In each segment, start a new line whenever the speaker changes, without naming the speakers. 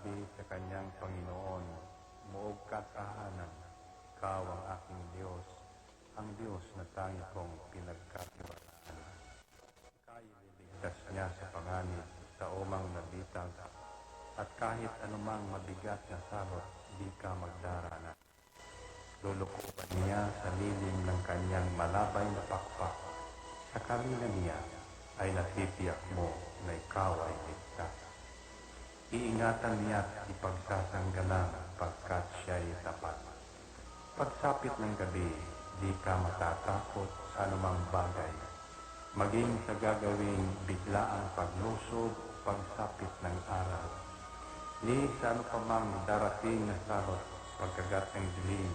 nagsabi sa kanyang Panginoon, "Muog ka tahanan, ikaw ang aking Diyos, ang Diyos na tangi kong pinagkatiwalaan." Ika'y ililigtas niya sa panganib sa umang nabitag, at kahit anumang mabigat na salot, di ka magdarana. Lulukuban niya sa lilim ng kanyang malabay na pakpak. Sa kanila niya ay natitiyak mo na ikaw ay ligtas. Iingatan niya at ipagsasanggalang pagkat siya'y tapat. Pagsapit ng gabi, di ka matatakot sa anumang bagay. Maging sa gagawing biglaang paglusob, pagsapit ng araw. Ni sa ano pa mang darating na salot, pagkagat ng dilim,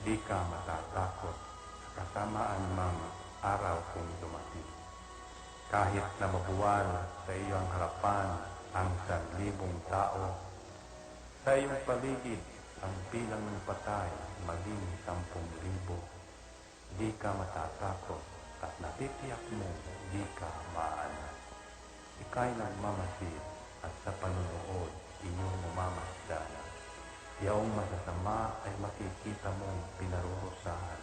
di ka matatakot sa kasamaan mang araw kung dumating. Kahit na mabuwal sa iyong harapan ang 1,000 tao, sa iyong paligid ang bilang ng patay maging 10,000, di ka matatakot at natitiyak mo di ka maaanak. Ika'y nagmamasid at sa panunood inyong mamamasdan. Yaong masasama ay makikita mong pinarurusahan,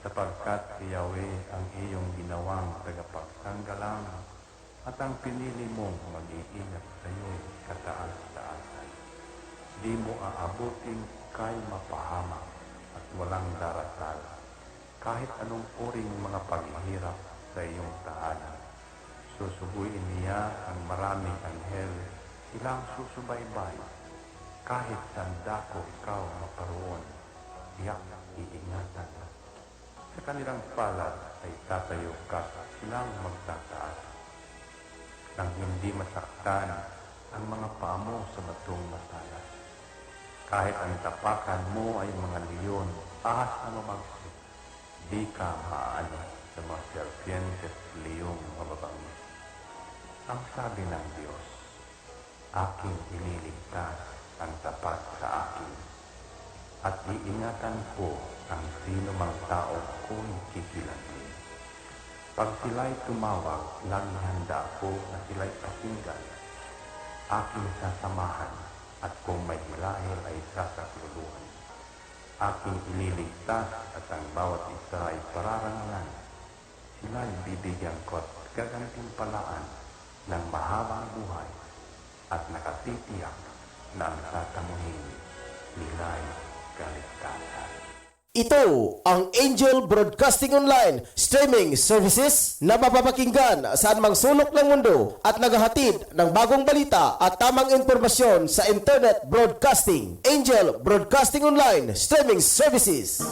sapagkat si Yahweh ang iyong ginawang tagapagsanggalang at ang pinili mong mag-iingat sa iyo'y kataas-taasan. Di mo aabuting kay mapahamak at walang darasal, kahit anong uring mga paghihirap sa iyong tahanan. Susubuin niya ang maraming anghel, silang susubaybay. Kahit sandako ikaw maparoon, tiyak iingatan. Sa kanilang palad ay tatayo ka, silang magtataas. Nang hindi masaktan ang mga paa mo sa batong matalas. Kahit ang tapakan mo ay mga leon, ahas na mabagsik, di ka maaano sa mga serpientes, leong mababangis. Ang sabi ng Diyos, aking ililigtas ang tapat sa akin, at iingatan ko ang sino mang tao ko'y kikilanli. Pag sila'y tumawag, lagi handa ako na sila'y pakinggan. Aking sasamahan, at kung may hilahil ay sasakluluhan. Aking ililigtas at ang bawat isa ay pararangalan. Sila'y bibigyan ko at gagantimpalaan ng mahabang buhay at nakatitiyak na ang tatamuhin nila'y kaligtasan.
Ito ang Angel Broadcasting Online streaming services na mapapakinggan saan mang sulok ng mundo at naghahatid ng bagong balita at tamang impormasyon sa Internet Broadcasting. Angel Broadcasting Online streaming services.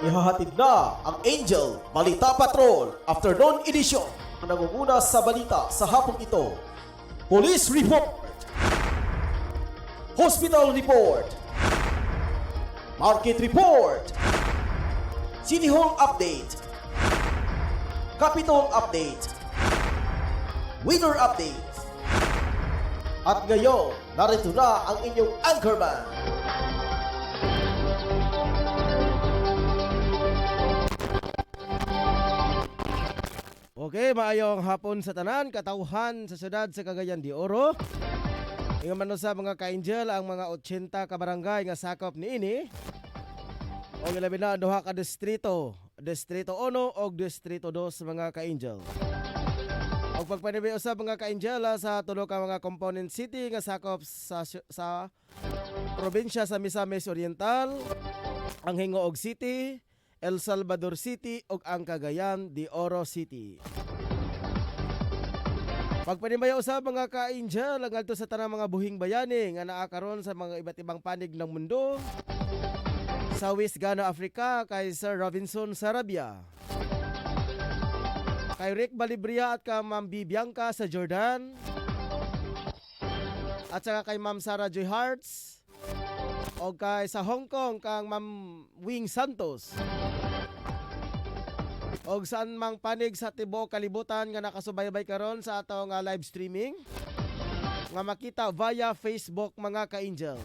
Ihahatid na ang Angel Balita Patrol Afternoon Edition. Ang nangunguna sa balita sa hapong ito: Police Report, Hospital Report, Market Report, City Hall Update, Capitol Update, Weather Update. At ngayon, narito na ang inyong anchorman. Okay, maayong hapon sa tanan, katauhan sa syudad sa Cagayan de Oro. Ingon man sa mga ka-angel ang mga 80 ka barangay nga sakop niini. Og ilabi na duha ka distrito, Distrito 1 og Distrito 2 mga ka-angel. Og pagpanibi usab mga ka-angel sa tulo ka mga component city nga sakop sa probinsya sa Misamis Oriental, ang Hingoog City, El Salvador City ug ang Cagayan de Oro City. Pagpanimaya usab mga ka-angel ang adto sa tanang mga buhing bayani nga naa karon sa mga iba't ibang panig ng mundo. Sa West Ghana, Africa, kay Sir Robinson Sarabia, kay Rick Balibria at kay Ma'am Bibianca sa Jordan, at saka kay Ma'am Sarah Joy Hearts, o kay sa Hong Kong kang Ma'am Wing Santos, og saan mang panig sa tibuok kalibutan nga nakasubaybay karon sa atong live streaming nga makita via Facebook mga ka-angel.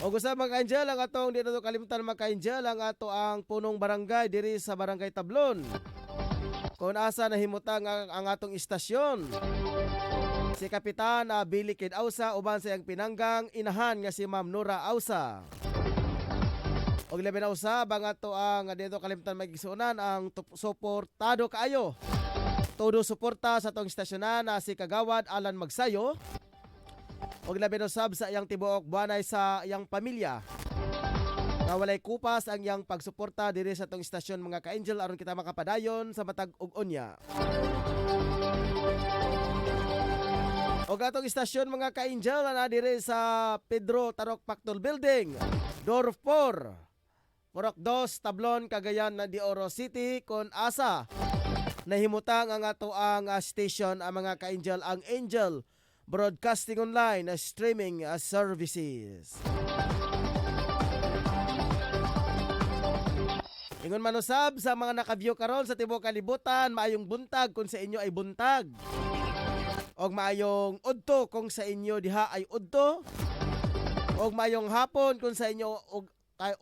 Og usab mga ka-angel, ang atong di na to kalimutan mga ka-angel, ang ato ang punong barangay diri sa Barangay Tablon. kung asa nahimutang ang atong istasyon. Si Kapitan Billy Kid Ausa uban sa iyang pinanggang inahan nga si Ma'am Nora Ausa. Og labi na usab ang ato ang dito kalimtan magigsunan ang suportado kaayo. Todo suporta sa atong istasyonan si Kagawad Alan Magsayo. Og labi na usab sa iyang tibuok buanay sa iyang pamilya. Nga walay kupas ang iyang pagsuporta diri sa atong istasyon mga ka-angel aron kita makapadayon sa matag ug unya. Og atong istasyon mga ka-angel na diri sa Pedro Tarok Pactol Building, Door 4, Purok 2, Tablon, Cagayan de Oro City kon asa nahimutang ang ato ang station ang mga ka-angel ang Angel Broadcasting Online Streaming Services. Ingon manusab sa mga naka-view karon sa tibuok kalibutan, maayong buntag kung sa inyo ay buntag. Og maayong udto kung sa inyo diha ay udto. Og maayong hapon kung sa inyo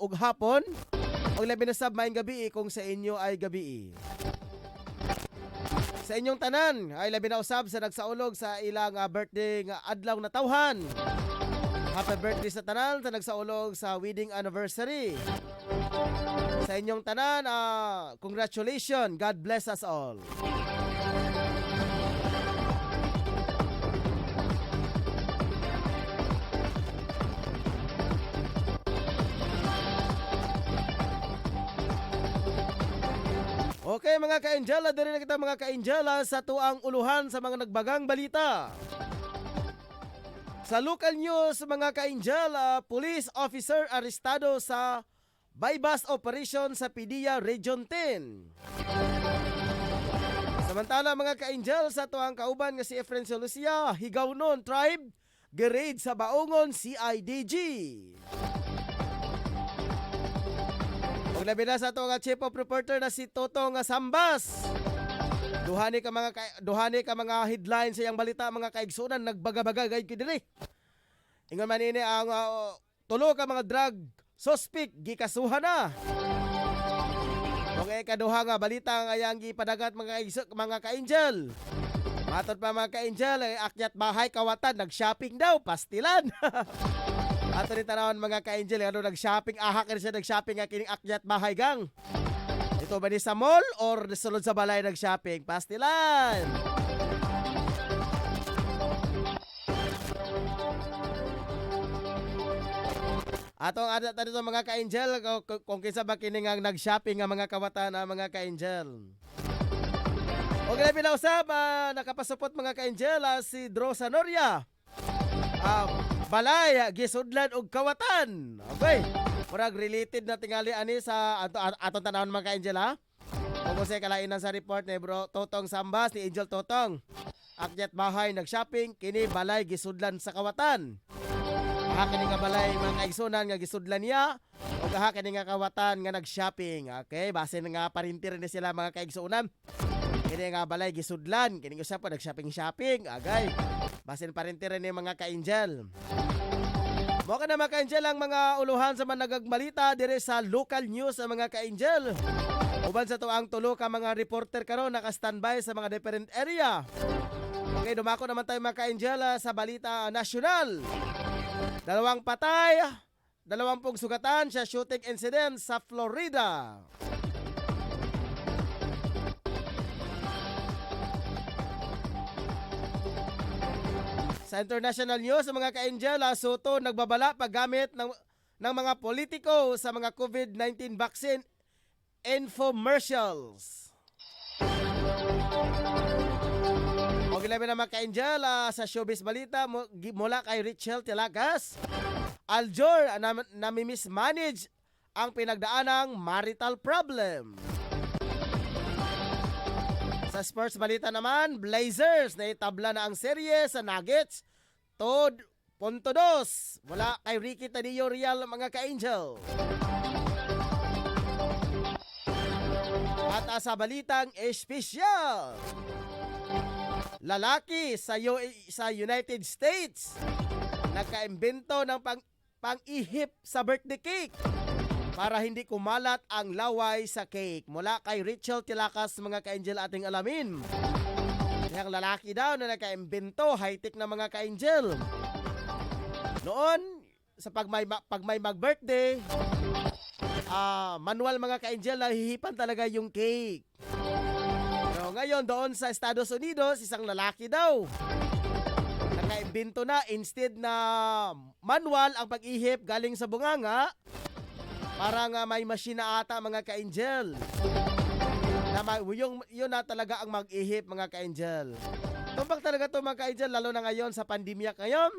og hapon. Og labi na sab maayong gabi kung sa inyo ay gabi. Sa inyong tanan ay labi na usab sa nagsaulog sa ilang birthday nga adlaw na tawhan. Happy birthday sa tanan sa nagsaulog sa wedding anniversary. Sa inyong tanan, congratulations. God bless us all. Okay mga ka-angel, diri na kita mga ka-angel sa tuang uluhan sa mga nagbagang balita. Sa local news mga ka-angel, police officer arestado sa bypass operation sa PDEA Region 10. Samantala mga ka-angel, sa tuang kauban nga si Efrencio Lucia, Higawnon Tribe, gerade sa Baongon CIDG. Ug labi na sa tuang chief of reporter na si Totong Sambas. Duhani ka mga headlines sa iyang balita mga kaigsunan, nagbaga-baga gayud diri. Ingon man ini ang tulo ka mga drug suspect gikasuhan na. Okay, kaduha nga balita nga yang gipadagat mga ka-angel. Matod pa mga ka-angel, akyat bahay kawatan, nag-shopping daw, pastilan. Ato ni tanawon mga ka-angel, ano nag-shopping, ahak rin siya nag-shopping nga kining akyat bahay gang. Ito ba ni sa mall or sulod sa balay nag-shopping? Pastilan. Atong adat dito mga ka-angel kung kinsa ba kini nga nag-shopping nga mga kawatan mga ka-angel. Okay na pinausap, nakapasupot mga ka-angel si Dro Sanoria. Balay, gisudlan og kawatan. Okay. Murag related na tingali ani sa atong tanawon mga ka-angel ha. Kung sa kalainan sa report ni Bro Totong Sambas ni Angel Totong. Akyat bahay nag-shopping, kini balay gisudlan sa kawatan. Kini nga balay mga kaigsunan nga gisudlan niya o kini nga kawatan nga nag-shopping. Okay, base nga parintir ni sila mga kaigsunan. Kini nga balay gisudlan, kini usap pa nag-shopping. Agay, base parintir ni mga ka-angel. Mo ka na mga ka-angel ang mga uluhan sa mga nagagbalita dire sa local news sa mga ka-angel. Uban sa tuang tulo ka mga reporter karon naka-standby sa mga different area. Okay, dumako naman tayo mga ka-angel sa balita nasyonal. 2 patay, 20 sugatan sa shooting incident sa Florida. Sa international news, mga ka-angel, Soto nagbabala paggamit ng mga politiko sa mga COVID-19 vaccine infomercials. O gilabi na mga ka-angel, sa showbiz balita mula kay Richelle Tilagas, Aljor nami-mismanage ang pinagdaanang marital problem. Sa sports balita naman, Blazers na itabla na ang serye sa Nuggets, Todd .2 mula kay Ricky Tadillo Real mga ka-angel. At sa balitang espesyal, lalaki sa United States nagkaimbento ng pang-ihip sa birthday cake. para hindi kumalat ang laway sa cake. Mula kay Rachel Tilakas, mga ka-angel, ating alamin. Yung lalaki daw na naka-imbento, high-tech na mga ka-angel. Noon, sa pag may mag-birthday, manual mga ka-angel, nahihipan talaga yung cake. So, ngayon, doon sa Estados Unidos, isang lalaki daw. Naka-imbento na, instead na manual ang pag-ihip galing sa bunganga, parang may machine na ata mga ka-angel. Yun na talaga ang mag-ihip mga ka-angel. Tumbak talaga to mga ka-angel, lalo na ngayon sa pandemya ngayon.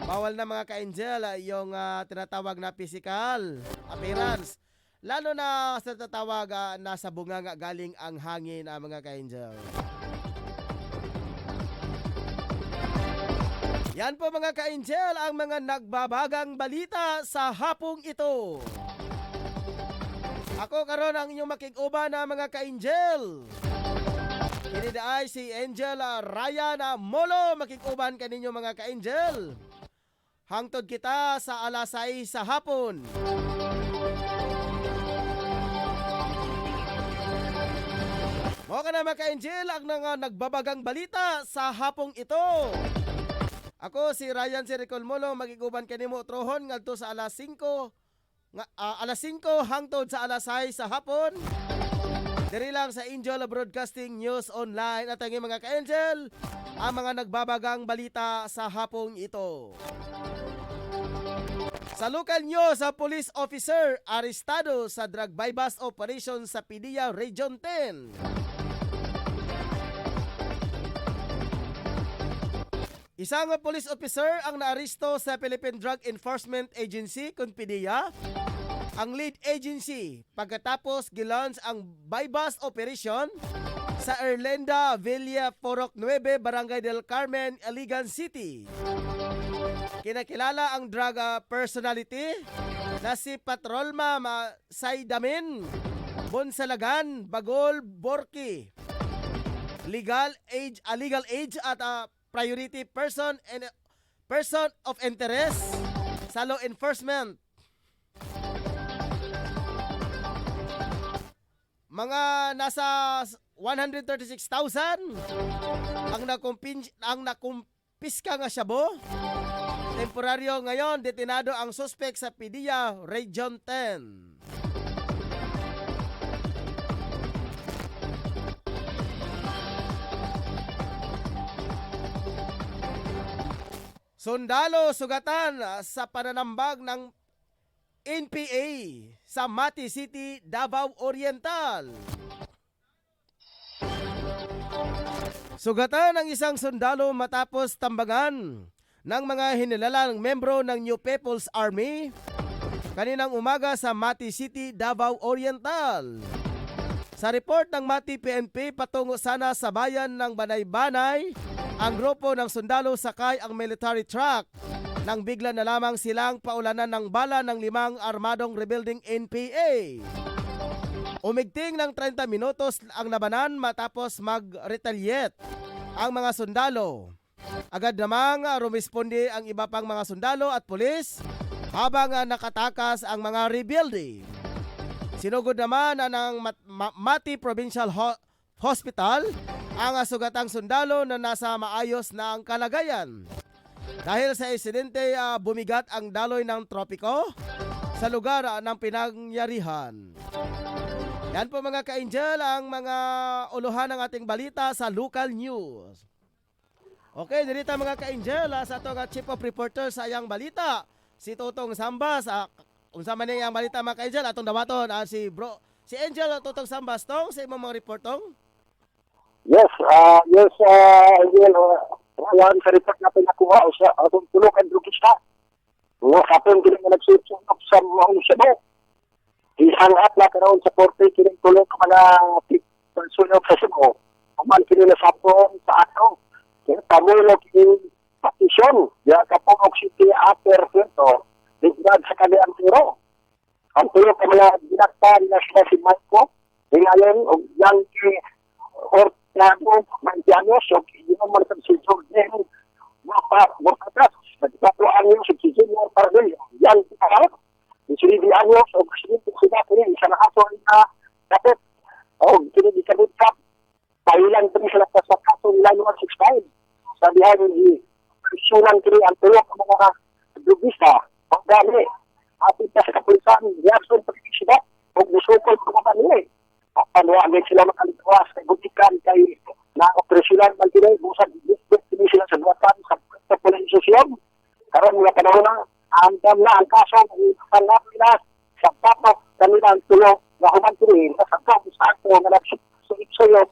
Bawal na mga ka-angel yung tinatawag na physical appearance. Lalo na sa tatawag na sa bunganga galing ang hangin mga ka-angel. Yan po mga ka-angel ang mga nagbabagang balita sa hapong ito. Ako karon ang inyong makig-uban na mga ka-angel. Kini ay si Angel Ryan Molo, makig-uban kaninyo mga ka-angel. Hangtod kita sa alas 6 sa hapon. Mo ka na mga ka-angel ang nagbabagang balita sa hapong ito. Ako si Ryan Siricol Molo, makig-uban kanimo trohon ngadto sa alas 5 hangtod sa alas 6 sa hapon. Diri lang sa Angel Broadcasting News Online at ang mga ka-angel, ang mga nagbabagang balita sa hapong ito. Sa local news, sa police officer arestado sa drug bypass operation sa Pidia Region 10. Isang police officer ang naaresto sa Philippine Drug Enforcement Agency, PDEA, ang lead agency, pagkatapos gilunch ang bypass operation sa Erlenda Villa Porok 9, Barangay del Carmen, Iligan City. Kinakilala ang drug personality na si Patrolma Saydamin Bonsalagan Bagol Borki. Legal age at priority person and person of interest sa law enforcement. Mga nasa 136,000 ang nakumpiska nga syabo. Temporaryo ngayon, detinado ang suspect sa Pidia Region 10. Sundalo sugatan sa pananambag ng NPA sa Mati City, Davao Oriental. Sugatan ang isang sundalo matapos tambagan ng mga hinilalang membro ng New People's Army kaninang umaga sa Mati City, Davao Oriental. Sa report ng Mati PNP, patungo sana sa bayan ng Banay-Banay ang grupo ng sundalo sakay ang military truck nang bigla na lamang silang paulanan ng bala ng 5 armadong rebuilding NPA. Umigting ng 30 minutos ang labanan matapos mag-retaliate ang mga sundalo. Agad namang rumisponde ang iba pang mga sundalo at pulis habang nakatakas ang mga rebuilding. Sinugod naman ng Mati Provincial Hospital ang sugatang sundalo na nasa maayos na ang kalagayan. Dahil sa insidente, bumigat ang daloy ng tropiko sa lugar ng pinangyarihan. Yan po mga ka-angel ang mga uluhan ng ating balita sa local news. Okay, dirita mga ka-angel sa itong chief of reporter sa iyang balita, si Totong Sambas. Unsa man yung balita mga ka-angel, atong dawaton si Angel Totong Sambas tong sa imong mga reportong.
Yes, Angel, Rawan sa report na pinakuha sa atong tulukan drugista. Nga kapon kini nga nagsusunod sa mga usabo. Ihangat na karon sa korte kini tulong ka mga personal sa Cebu. Aman kini na sapon sa ato. Kaya pamulo kini patisyon. Ya kapon City Upper Puerto. Bigdag sa kanilang tiro. Ang tulong ka mga dinakpan na siya si Marco. Ngayon, o yan or Nago, Mantiano, so hindi mo mga si Jordan, makatas, nagpatuan yung si Junior Pardelio. Yan, si Ribi Anyos, o silang diri sila sa kaso nila 165. Sabihan ni Sunan kini ang tulo ka mga drugista, ang dami. Atin pa sa kapulisan, reaksyon pagkikisida, huwag nisukol ko mga nila. At panuwagin sila makalituas, kay gutikan, kay na-operasyonan man sila, busag hindi sila sa buwatan sa polisisyon. Karon mga panahon na, andam na ang kaso, panap nila sa patok kanila ang tulo na humantirin sa sakong sa ako na nagsusuyot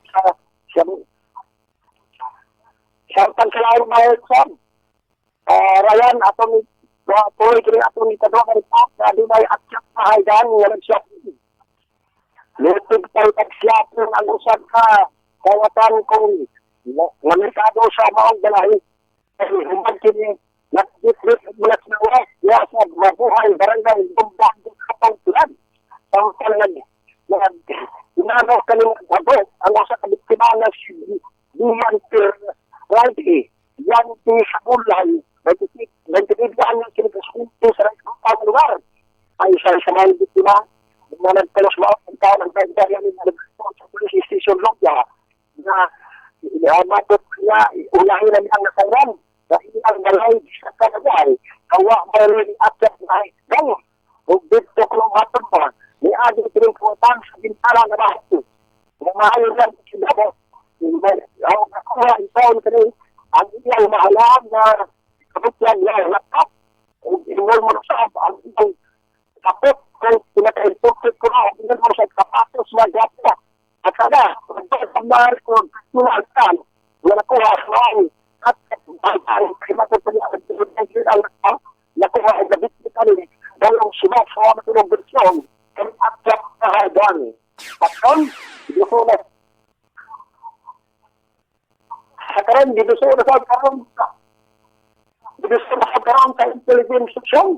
sa pansalayan mga ekson. Ryan, atong tuloy kini atong itadwa ka report na di may aksyak na haydan nga nagsyap. Lutog tayo tagsyap ang usad ka kawatan kong namerkado sa maong dalahi. Human kini nagdit-dit mula sa nawa ya sa mabuhay barangay bumbang kapang tulan. Sampai inano kanina bago ang usa ka biktima na si Dian Ranti yang di Sabulay nagtitibaan ng kinikasunti sa mga lugar ay isa sa mga biktima na nagtalos mo ang tao ng pagdariyan na nagtalos sa police station Lopia na matot niya ulahin na niyang nasayran na ilang balay sa kanagay kawa mayroon akyat na gano'n o dito kung hatod pa ni adi tiring kuwatan sa bintala na bahay na maayos lang sila ko ang nakuha isaon ka rin ang iyang mahalaan na kaputyan niya ang laptop o inol mo na sa ang iyang kapot kung pinaka-imported ko na inol mo sa kapatos na gata at sada magpapamahal ko tuwaltan na nakuha sa mga at ang primatod pa niya ang laptop nakuha ang nabit-bit alin dalawang sumak sa mga matulong bersyon kami akyat na hargan at kung hindi ko na sa karon dito sa karon dito sa karon sa intelligence section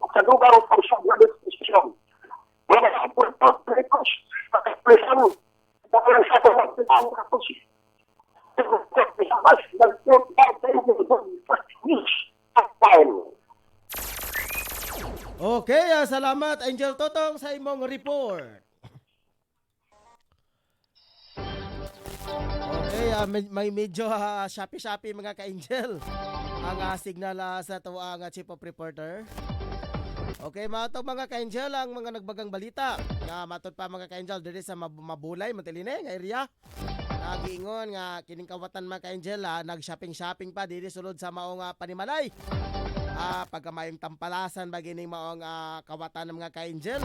sa lugar ng pagsagot ng section wala sa portal records sa expression dahil sa pagkakataon ng kapos
Okay, salamat Angel Totong sa imong report. Okay, may medyo Shopee mga ka-Angel ang signal sa tuwa nga chief of reporter. Okay, matong mga ka-Angel ang mga nagbagang balita nga matod pa mga ka-Angel diri sa Mabulay, Matiline nga area. Nagiingon nga kining kawatan mga ka-Angel nag-shopping pa diri sulod sa maong Panimalay. Pagkamayong tampalasan ba gining maong kawatan ng mga ka-Angel.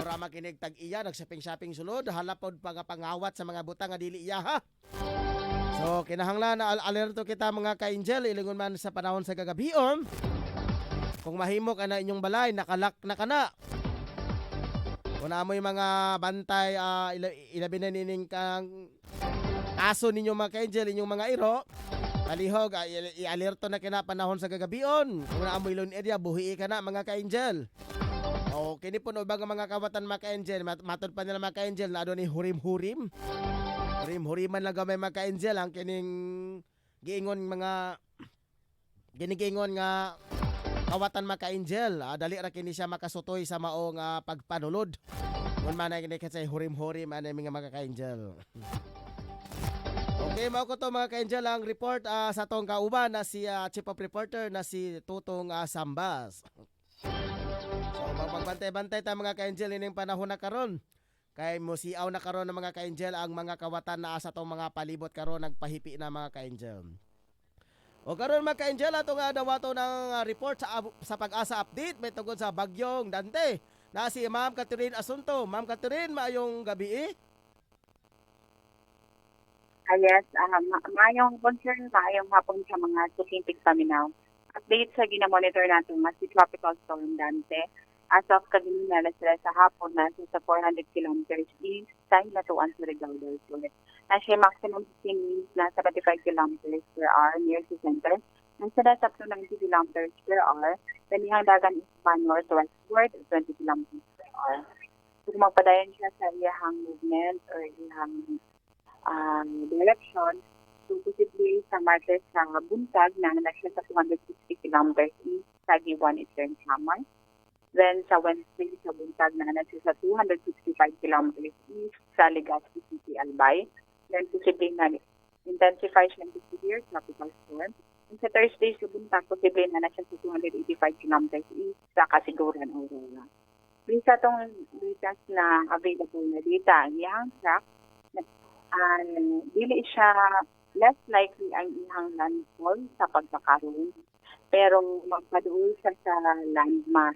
Ora makinig tag-iya nag-shopping sulod halapod pa nga pangawat sa mga butang nga dili iya ha. So kinahanglan na alerto kita mga ka-Angel ilingon man sa panahon sa gagabion. Kung mahimo ka na inyong balay nakalak na kana. Kung amoy mga bantay ilabi na nining kang aso ninyo mga ka-Angel inyong mga iro. Palihog, i-alerto na kina panahon sa gagabion. Kung naamoy lone area, buhi ka na mga ka-Angel. O, kini po no ba mga kawatan mga ka-Angel, matod pa nila mga ka-Angel na doon ni hurim-hurim. Hurim-huriman lang gamay mga ka-Angel, ang kining giingon nga kawatan mga ka-Angel. Dali ra kini siya makasutoy sa maong pagpanulod. Kung man ay kinikasay hurim-hurim, ano yung mga ka-Angel. Okay, mao ko to mga ka-Angel ang report sa tong kauban na si chief of reporter na si Tutong Sambas. So magbantay-bantay ta mga ka-Angel ining panahon na karon. Kay musiaw na karon ng mga ka-Angel ang mga kawatan na sa tong mga palibot karon nagpahipi na mga ka-Angel. O karon mga ka-Angel atong dawato ng report sa Pag-asa update may tungkol sa bagyong Dante. Na si Ma'am Catherine Asunto. Ma'am Catherine, maayong gabi.
Yes, mayong concern, mayong hapon sa mga sukintig paminaw. Update sa ginamonitor natin mas si Tropical Storm Dante. As of kaginala sila sa hapon na sa 400 kilometers east sa Hilatuan sa Rigao del Sur. Na siya maximum 15 winds na 75 kilometers per hour near the center. Nasa up to 90 kilometers per hour. Tanihang dagan is northwestward 20 kilometers per hour. Kung magpadayon siya sa iyahang movement or iyahang direction, so posibleng sa martes sa buntag na siya sa 260 kilometers east sa Giwan Eastern Samar. Then sa Wednesday sa buntag na siya sa 265 kilometers east sa Legazpi City, Albay. then posible na intensify siya into severe tropical storm. And sa Thursday, subunta, posible na siya sa 285 kilometers east sa Kasiguran, Aurora. Bisa itong latest na available na data, ang iyang track, dili siya less likely ang ihang landfall sa pagkakaroon, pero magpaduol siya sa landmass.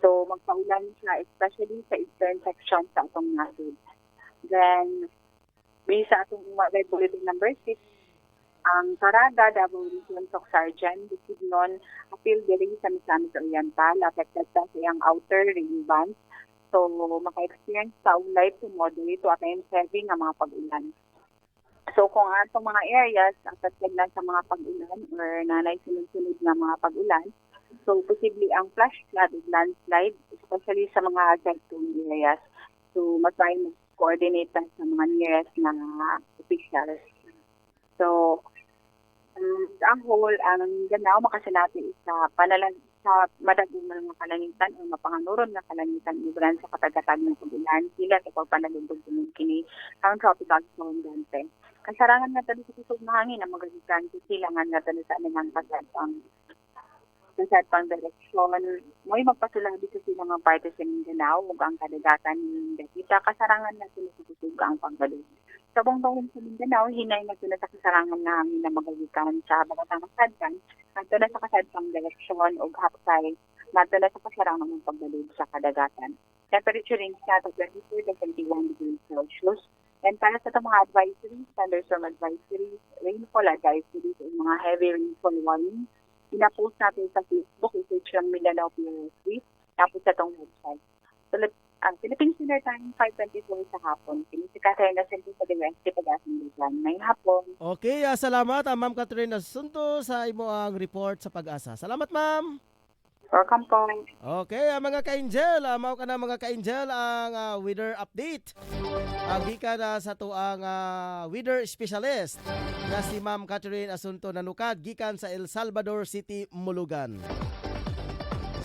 So, magpaulan siya, especially sa eastern section sa atong nasod. Then, bisa atong weather bulletin number 6, ang Caraga, Davao Region, Sargent, Bukidnon, appeal diri sa Misamis Oriental, affected sa iyang outer rain bands. So, maka-experience sa ulay to moderate to at times heavy nga mga pag-ulan. So, kung atong mga areas affected lang sa mga pag-ulan or nanay sunod-sunod na mga pag-ulan, so, posible ang flash flood at landslide, especially sa mga hazard-prone areas. So, mag-try mag-coordinate sa mga nearest na officials. So, ang whole, ang ganaw makasinati sa sa madagong mga kalangitan o mapanganuron na kalangitan ibran sa katagatag ng pag-ulan sila sa pagpanalundog kini ang tropical storm Dante. Kasarangan na tali sa kusog na hangin ang magagikan sila nga na tali sa anang pang direksyon. Mo'y magpasulabi sa sila mga parte sa Mindanao ug ang kadagatan ng Dakita kasarangan na sila sa kusog ang pagbalod. Sa buong bawang sa Mindanao, hinay na sila sa kasarangan na hangin na magagikan sa bagatang kasadkan, nato na sa kasadkang direksyon o hapsay, nato na sa kasarangan ng pagbalod sa kadagatan. Temperature range na to 24 to 21 degrees Celsius. And para sa itong mga advisories, thunderstorm advisories, rainfall advisories, o mga heavy rainfall warning, pinapost natin sa Facebook, i-search lang Mindanao PRSV, tapos sa itong website. So, Philippine Standard Time, 5:24 sa hapon. Pinisikasayan na sila sa Diwensi pag-asing Luzon. May hapon.
Okay, salamat Ma'am Catherine Asunto sa imo ang report sa Pag-asa. Salamat, Ma'am.
Welcome po.
Okay, mga ka-angel, mao ka na mga ka-angel ang weather update. Gikan sa tuang weather specialist na si Ma'am Catherine Asunto Nanukad gikan sa El Salvador City, Mulugan.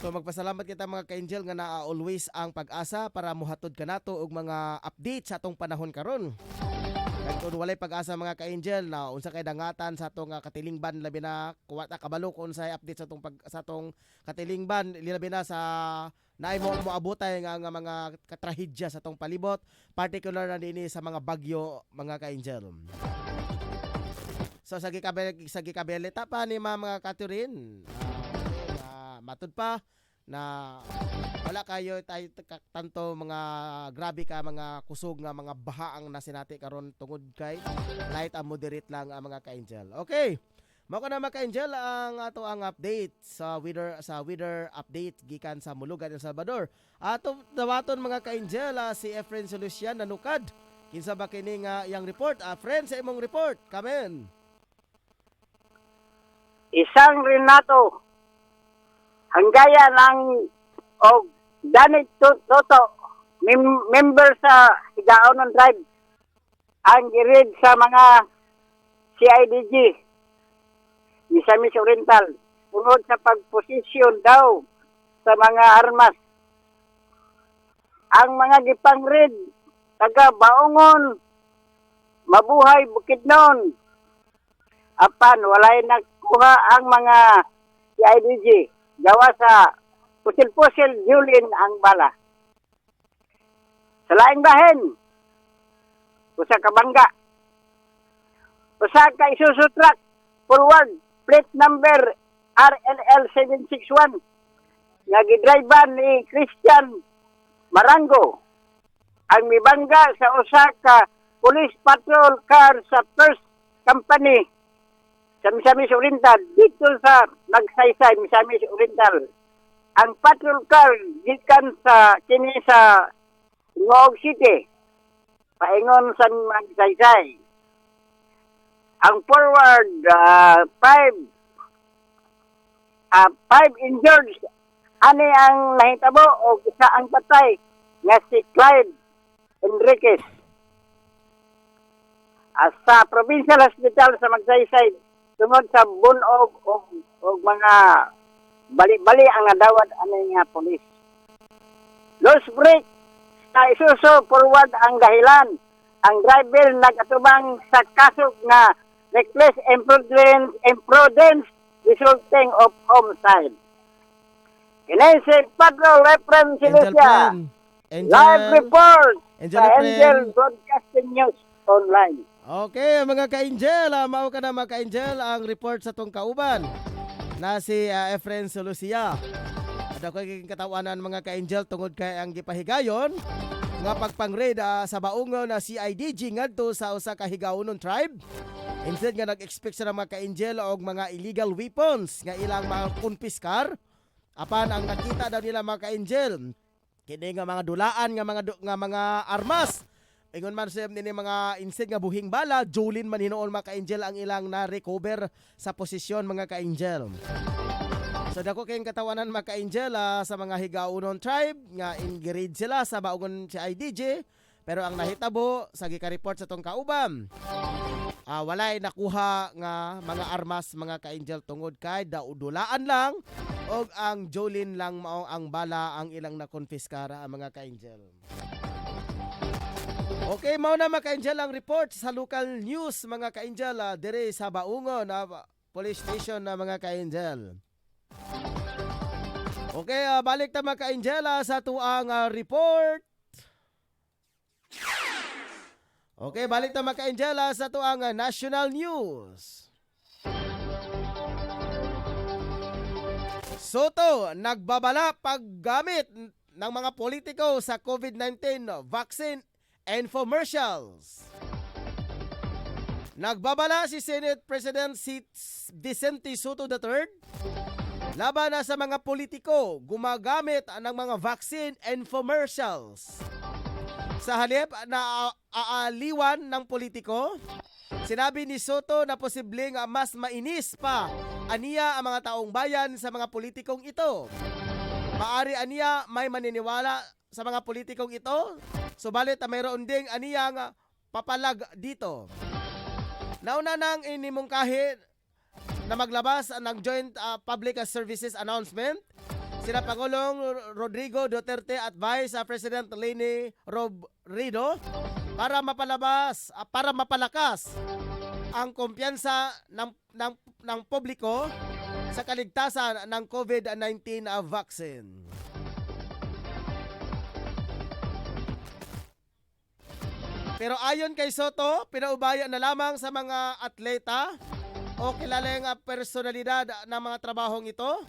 So magpasalamat kita mga ka-angel nga naa always ang Pag-asa para muhatod ka nato og mga update sa atong panahon karon. Kag kung walay Pag-asa mga ka-angel na unsa kay dangatan sa atong katilingban labi na kuwa ta kabalo kung unsay update sa atong katilingban labi na sa naay mo moabotay nga mga katrahedya sa atong palibot, particular na dinhi sa mga bagyo mga ka-angel. So sa gikabeleta pa ni mga Catherine, matud pa na wala kayo tayo tanto mga grabe ka mga kusog nga mga baha ang nasinati karon tungod kay light and moderate lang ang mga ka-angel. Okay. Mao na mga ka-angel ang ato ang update sa weather update gikan sa Mulugan, El Salvador. Ato dawaton mga ka-angel si Efren Solucian Nanukad. Kinsa ba kini nga yang report? Friend sa imong report. Kamen.
Isang Renato hanggaya ng Danit Toto, member sa Higaonon Tribe, ang girid sa mga CIDG, Misamis Oriental, punod sa pagposisyon daw sa mga armas. Ang mga gipangrid, taga Baongon, Mabuhay, Bukidnon, apan walay nakuha ang mga CIDG, gawa sa pusil-pusil Julin ang bala. Sa laing bahin, usa ka bangga, usa ka Isuzu truck, forward, plate number RLL 761, nga gidriban ni Christian Marango, ang mibangga sa usa ka police patrol car sa First Company sa Misamis Oriental, dito sa Magsaysay, Misamis Oriental. Ang patrol car gikan sa kini sa Ngog City, paingon sa Magsaysay. Ang forward, 5 injured. Ani ang nahitabo o isa ang patay nga si Clyde Enriquez. Sa Provincial Hospital sa Magsaysay, tungod sa bunog o mga bali-bali ang nadawat ani nga polis. Lost brake sa Isuzu forward ang dahilan. ang driver nagatubang sa kaso nga reckless imprudence resulting of homicide. Kinay si Patrol Reference
Angel
Silesia.
Friend.
Live report
Angel
sa
Friend.
Angel Broadcasting News Online.
Okay, mga ka-Angel, mao ka na mga ka-Angel ang report sa tong kauban na si Efren Solucia. Ada ko kay katawanan mga ka-Angel tungod kay ang gipahigayon nga pagpang-raid sa baungaw na CIDG ngadto sa usa ka higawon tribe. Instead nga nag-expect sa mga ka-Angel og mga illegal weapons nga ilang mga konpiskar. Apan ang nakita daw nila mga ka-Angel kini nga mga dulaan nga mga armas. Ingon man sa nini mga instead nga buhing bala, Jolin man hinoon mga ka-Angel ang ilang na-recover sa posisyon mga ka-Angel. So dako kayong katawanan mga ka-Angel sa mga higaunon tribe nga engaged sila sa baungon si IDJ, pero ang nahitabo sa gika-report sa tong kauban, walay nakuha nga mga armas mga ka-Angel tungod kay daudulaan lang og ang Jolin lang mao ang bala ang ilang na-confiscara mga ka-Angel. Okay, mao na mga ka-Angel ang report sa local news mga ka-Angel dire sa baungon na police station na mga ka-Angel. Okay, balik ta mga ka-Angel sa tuang report. Okay, balik ta mga ka-Angel sa tuang national news. Soto, nagbabala paggamit ng mga politiko sa COVID-19 vaccine infomercials. Nagbabala si Senate President Vicente Soto III laban na sa mga politiko gumagamit ng mga vaccine infomercials. Sa halip na aaliwan ng politiko, sinabi ni Soto na posibleng mas mainis pa aniya ang mga taong bayan sa mga politikong ito. Maari aniya may maniniwala sa mga politikong ito, subalit mayroon ding aniyang papalag dito. Nauna nang inimungkahi na maglabas ng Joint Public Services Announcement sina Pangulong Rodrigo Duterte at Vice President Leni Robredo para mapalakas ang kumpiyansa ng publiko sa kaligtasan ng COVID-19 vaccine. Pero ayon kay Soto, pinaubaya na lamang sa mga atleta o kilalang personalidad ng mga trabahong ito.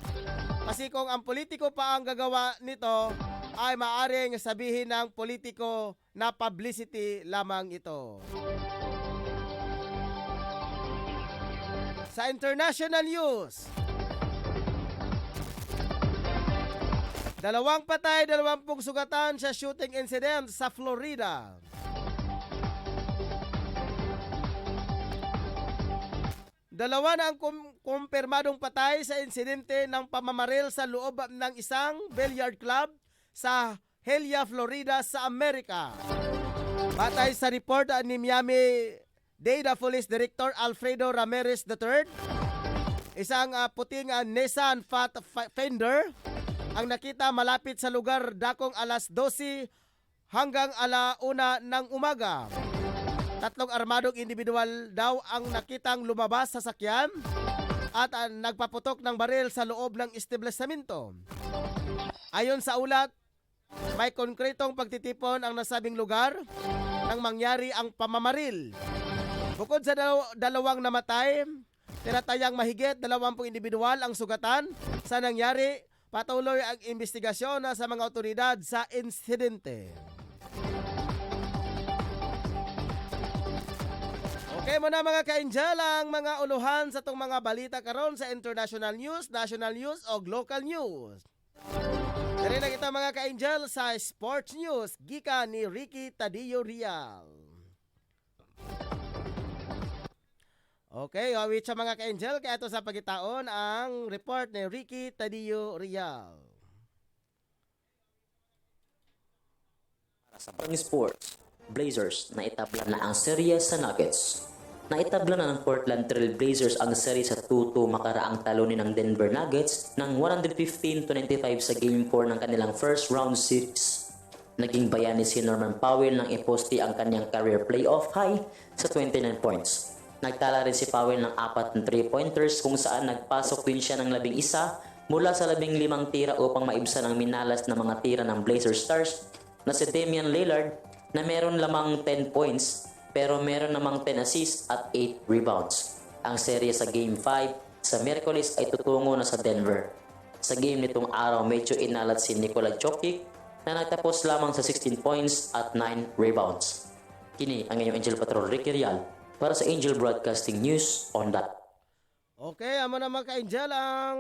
Kasi kung ang politiko pa ang gagawa nito, ay maaring sabihin ng politiko na publicity lamang ito. Sa international news, 2 patay, 20 sugatan sa shooting incident sa Florida. Dalawa na ang kumpirmadong patay sa insidente ng pamamaril sa loob ng isang billiard club sa Hialeah, Florida sa Amerika. Batay sa report ni Miami-Dade Police Director Alfredo Ramirez III, isang puting Nissan Pathfinder ang nakita malapit sa lugar dakong alas 12 hanggang 1 ng umaga. 3 armadong individual daw ang nakitang lumabas sa sakyan at nagpaputok ng baril sa loob ng establishmento. Ayon sa ulat, may konkretong pagtitipon ang nasabing lugar nang mangyari ang pamamaril. Bukod sa dalawang namatay, tinatayang mahigit 20 individual ang sugatan sa nangyari. Patuloy ang investigasyon sa mga otoridad sa insidente. Okay mo na mga ka-Angel ang mga uluhan sa itong mga balita karon sa international news, national news o local news. Dari na kita mga ka-Angel sa sports news, gika ni Ricky Tadillo Real. Okay, awit sa mga ka-Angel, kaya ito sa pagitaon ang report ni Ricky Tadillo Real.
Sa pang sports, Blazers na itabla na ang serye sa Nuggets. Naitabla na ng Portland Trail Blazers ang serye sa 2-2 makaraang talunin ng Denver Nuggets ng 115-95 sa Game 4 ng kanilang first round series. Naging bayani si Norman Powell nang iposte ang kanyang career playoff high sa 29 points. Nagtala rin si Powell ng 4 na 3-pointers kung saan nagpasok din siya ng 11 mula sa 15 tira upang maibsan ang minalas na mga tira ng Blazers stars na si Damian Lillard na meron lamang 10 points pero meron namang 10 assists at 8 rebounds. Ang serye sa Game 5 sa Miyerkules ay tutungo na sa Denver. Sa game nitong araw medyo inalat si Nikola Jokic na nagtapos lamang sa 16 points at 9 rebounds. Kini ang inyong Angel Patrol Ricky Rial para sa Angel Broadcasting News on that.
Okay, amo na mga ka-Angel ang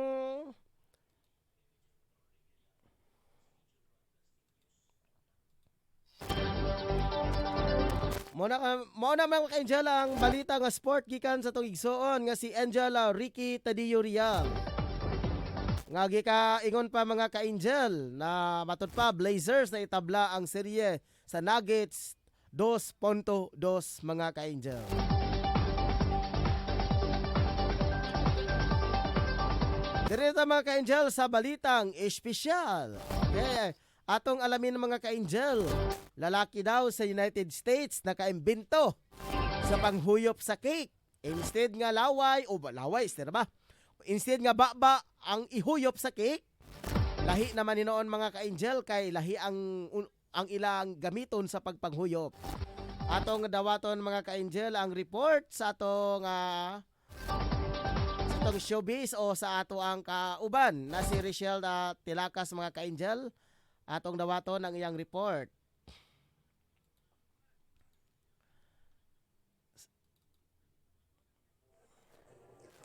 Muna mga ka-Angel ang balita nga sport gikan sa tong igsoon nga si Angela Ricky Tadillo Rial. Nga gika ingon pa mga ka-Angel na matud pa Blazers na itabla ang serye sa Nuggets 2.2 mga ka-Angel. Direta mga ka-Angel sa balitang espesyal. Okay, atong alamin mga ka-Angel, lalaki daw sa United States nakaimbento sa panghuyop sa cake. Instead nga laway ba? Instead nga baba ang ihuyop sa cake, lahi naman hinoon mga ka-Angel kay lahi ang ilang gamiton sa pagpanghuyop. Atong dawaton mga ka-Angel ang report sa atong showbiz o sa ato ang kauban na si Richelle Tilakas mga ka-Angel. Atong dawaton ang iyang report.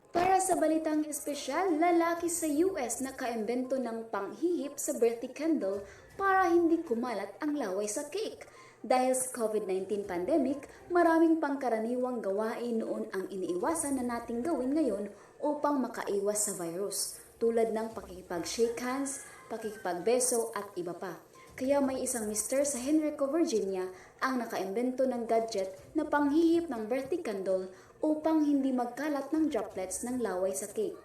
Para sa balitang espesyal, lalaki sa US nakaimbento ng panghihip sa birthday candle para hindi kumalat ang laway sa cake. Dahil sa COVID-19 pandemic, maraming pangkaraniwang gawain noon ang iniiwasan na nating gawin ngayon upang makaiwas sa virus, tulad ng pakikipag-shake hands, pakikipagbeso at iba pa. Kaya may isang mister sa Henrico, Virginia ang nakaimbento ng gadget na panghihip ng birthday candle upang hindi magkalat ng droplets ng laway sa cake.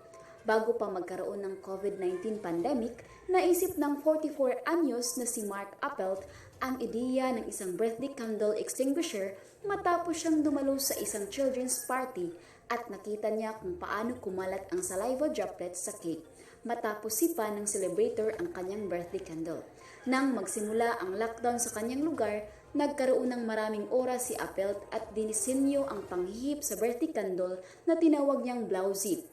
Bago pa magkaroon ng COVID-19 pandemic, naisip ng 44 anyos na si Mark Appelt ang ideya ng isang birthday candle extinguisher matapos siyang dumalo sa isang children's party at nakita niya kung paano kumalat ang saliva droplets sa cake matapos sipa ng celebrator ang kanyang birthday candle. Nang magsimula ang lockdown sa kanyang lugar, nagkaroon ng maraming oras si Appelt at dinisenyo ang panghihip sa birthday candle na tinawag niyang Blowsy.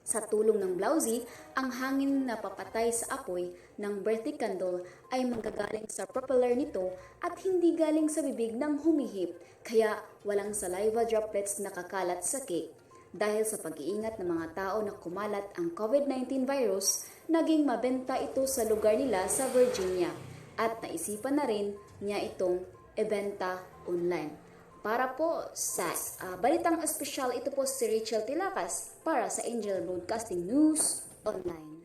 Sa tulong ng Blowsy, ang hangin na papatay sa apoy ng birthday candle ay manggagaling sa propeller nito at hindi galing sa bibig ng humihip, kaya walang saliva droplets na kakalat sa cake. Dahil sa pag-iingat ng mga tao na kumalat ang COVID-19 virus, naging mabenta ito sa lugar nila sa Virginia at naisipan na rin niya itong ibenta online. Para po sa balitang espesyal, ito po si Richelle Tilakas para sa Angel Broadcasting News Online.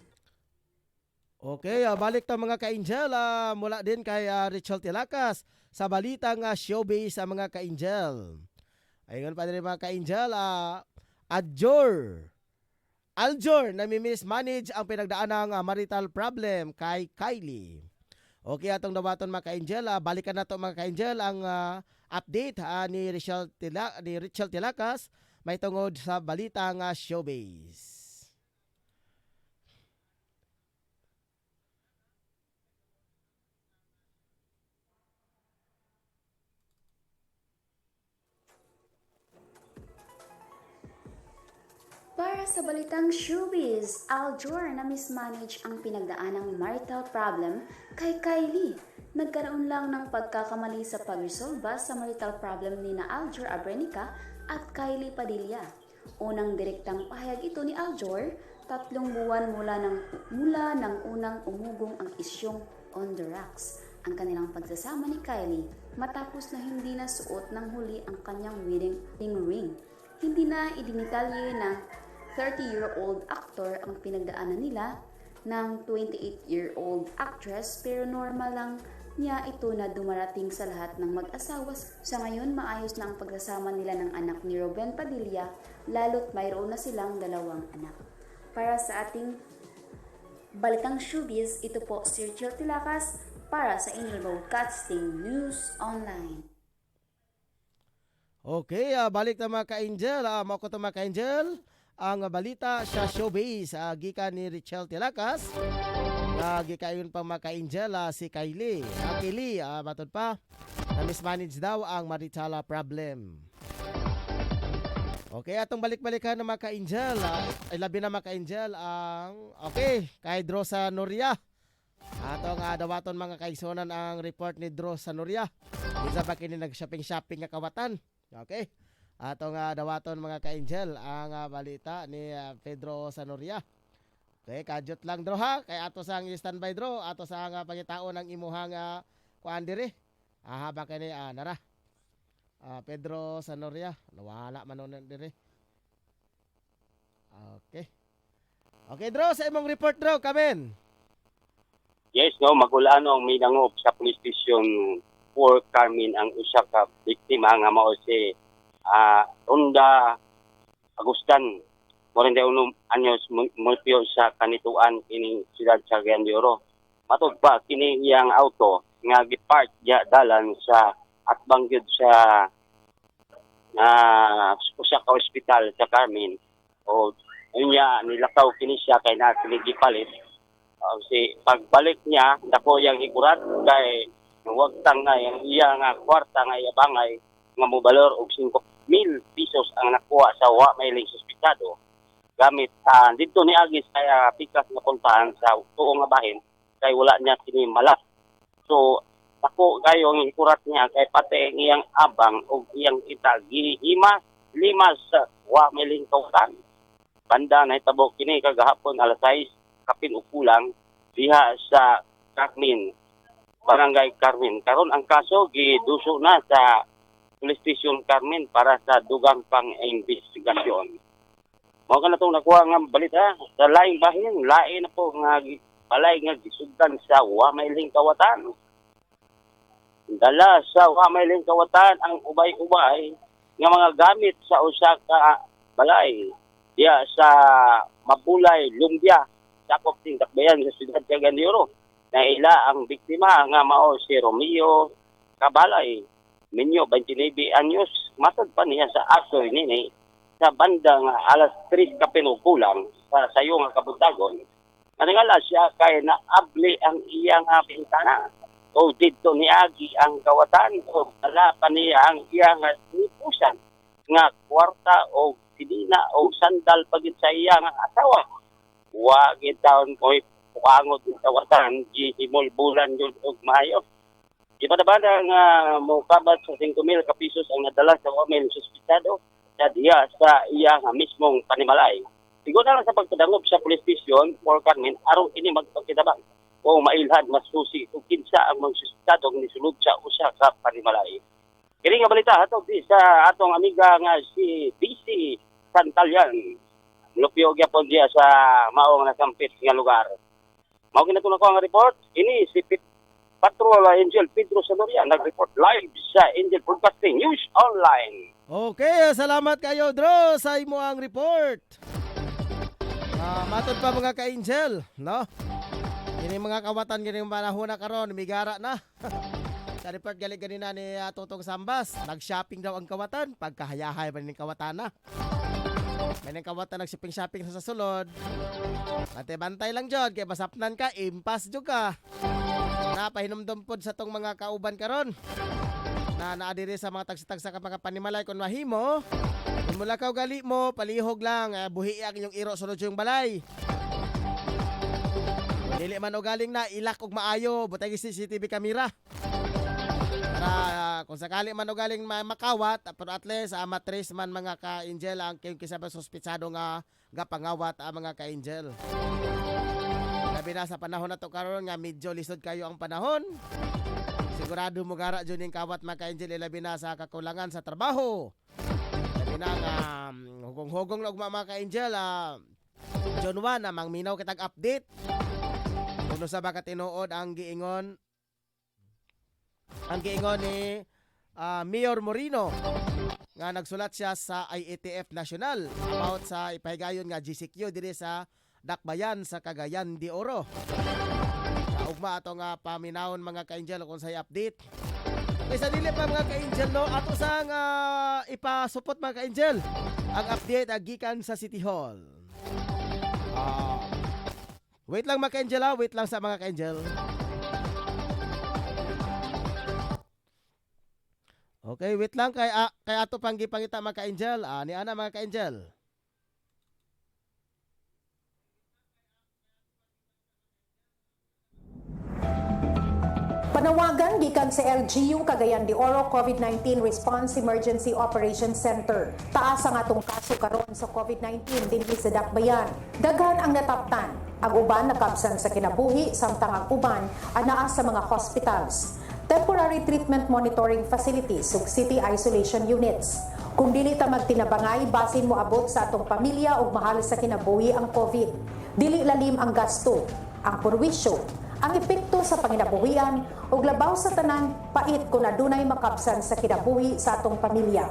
Okay, balik ta mga ka-Angel mula din kay Richelle Tilakas sa balitang showbiz sa mga ka-Angel. Ayun pa rin mga ka-Angel, Aljor nami-mismanage ang pinagdaanang marital problem kay Kylie. Okay, atong dawaton mga ka-Angel, balikan na to mga ka-Angel ang update ni Richelle Tilakas may tungod sa balitang showbiz.
Para sa balitang showbiz, Aljor na mismanage ang pinagdaanang marital problem kay Kylie. Nagkaroon lang ng pagkakamali sa pagresolba sa marital problem ni na Aljor Abrenica at Kylie Padilla. Unang direktang pahayag ito ni Aljor, 3 buwan mula nang unang umugong ang isyong on the rocks ang kanilang pagsasama ni Kylie matapos na hindi na suot ng huli ang kanyang wedding ring. Hindi na idinitalye ng 30-year-old actor ang pinagdaanan nila ng 28-year-old actress, pero normal lang niya ito na dumarating sa lahat ng mag-asawa. Sa ngayon, maayos na ang pagsasama nila ng anak ni Ruben Padilla, lalo't mayroon na silang 2 anak. Para sa ating balitang showbiz, ito po si Richelle Tilakas para sa Angel Broadcasting News Online.
Okay, balik na mga ka-angel. Mao ko to mga ka-angel. Ang balita sa showbiz gikan ni Richelle Tilakas. Gikayon pa mga ka-angel si Kylie. Kylie, batod pa. Na-mismanage daw ang marital problem. Okay, atong balik-balikan ng mga ka-angel. Labi na mga ka-angel ang kay Drosa Noria. Atong dawaton mga kaigsonan ang report ni Drosa Noria. Isa pa kini nag-shopping nga kawatan. Okay. Atong dawaton mga ka-angel ang balita ni Pedro Sanoria. Okay, kadyot lang dro ha. Kay ato sang standby dro, ato sang pangitaon ng imuhang kuan diri. Habang kini nara. Pedro Sanoria, nawala man nun diri. Okay. Okay dro, sa imong report dro, kamen.
Yes, no, magulaan ang minangop sa police station for Carmen ang usa ka biktima nga mao si Ronda Agustan 41 anyos mulpyo sa kanituan ini siyudad sa Cagayan de Oro. Matod pa kini iyang auto nga gipark diya dalan sa atbang gyud sa usa ka ospital sa Carmen o unya nilakaw kini siya kay na kini gipalit. Si pagbalik niya dako yang ikurat kay wag tang nga yang iya nga kwarta nga bangay nga mobalor og 5,000 pesos ang nakuha sa wa mailing suspitado gamit dito ni Agis kaya pikas nga puntahan sa tuong nga bahin kay wala niya kini malak. So dako kayo ang ikurat niya kay pati iyang abang og iyang itagi limas sa wa mailing kautan. Banda na hitabo kini kagahapon alas 6 kapin ukulang diha sa Carmen, Barangay Carmen. Karon ang kaso giduso na sa Police Station Carmen para sa dugang pang-investigasyon. Mao ka na itong nakuha nga balita sa laing bahin, lain na po nga balay nga gisugdan sa Wamailing Kawatan. Dala sa Wamailing Kawatan ang ubay-ubay nga mga gamit sa usa ka balay diya sa Mapulay, Lumbia, sakop ting Dakbayan sa siyudad Cagayan de Oro. Na ila ang biktima nga mao si Romeo Cabalay, Minyo 29 anyos. Matod pa niya sa asoy nini sa banda nga alas 3 kapinukulang sa sayo nga kabutagon. Naningala siya kay naabli ang iyang bintana o dito ni Agi ang kawatan o dala pa niya ang iyang nipusan nga kwarta o sidina o sandal pagit sa iyang asawa. Wa gitaon ko'y pukangot ng kawatan, gihimol bulan yun og maayo. Di ba nga mukabat sa 5,000 kapisos ang nadala sa Wamel suspitado sa diya sa iya nga mismong panimalay. Siguro na lang sa pagpadangop sa police station for Carmen, aron ini magpagkitabang o mailhan mas susi kung kinsa ang mga suspitado ni sulod sa usa ka panimalay. Kini nga balita hatod sa atong amiga nga si BC Santalyan. Lupyo gyapon diya sa maong nakampit nga lugar. Mao kinatuna ko ang report. Ini si Patrol Angel Pedro Sanoria nag-report live sa Angel Broadcasting News Online.
Okay, salamat kayo Dro sa imo ang report. Matod pa mga ka-angel, no? Kini mga kawatan kini panahon na karon migara na. Sa report galing ganina ni Totong Sambas, nag-shopping daw ang kawatan, pagkahayahay pa ning kawatan na. May nang kawatan nag-shopping sa sulod. Ate bantay lang jud kay basapnan ka, impas jud ka. Napahinumdum pod sa tong mga kauban karon. Na naadiri sa mga tagsa-tagsa ka mga panimalay kun mahimo. Kung mula ka gali mo, palihog lang, buhi ang inyong iro sulod yung balay. Dili man og galing na ilak og maayo, butay CCTV camera. Para kung sakali man og galing makawat, pero at least matrace man mga ka-angel ang kisabang suspitsado nga pangawat ang mga ka-angel. Labi na sa panahon na to karon nga medyo lisod kayo ang panahon. Sigurado mo gara jud ning kawat mga ka-angel labi na sa kakulangan sa trabaho. Labi na nga hugong-hugong og mga ka-angel John Juan amang minaw kitag update. Kuno sa baka tinuod ang giingon ni Mayor Moreno nga nagsulat siya sa IATF National about sa ipahigayon nga GCQ diri sa Dakbayan sa Cagayan de Oro. ugma ato nga paminawon mga ka-angel kung say update. Okay, sa dili pa mga ka-angel no, ato sang ipasupot mga ka-angel ang update gikan sa City Hall. Wait lang mga ka-angel wait lang sa mga ka-angel. Okay, wait lang kay ato pang gipangita mga ka-angel. Ni ana mga ka-angel.
Panawagan gikan sa LGU Cagayan de Oro COVID-19 Response Emergency Operations Center. Taas ang atong kaso karon sa COVID-19 dinhi sa Dakbayan. Daghan ang nataptan. Ang uban nakabsan sa kinabuhi samtang ang uban anaa sa mga hospitals, temporary treatment monitoring facilities ug city isolation units. Kung dili ta magtinabangay basin mo abot sa atong pamilya ug mahal sa kinabuhi ang COVID. Dili lalim ang gasto, ang purwisyo, ang epekto sa panginabuhian ug labaw sa tanan pait kung adunay makabsan sa kinabuhi sa atong pamilya.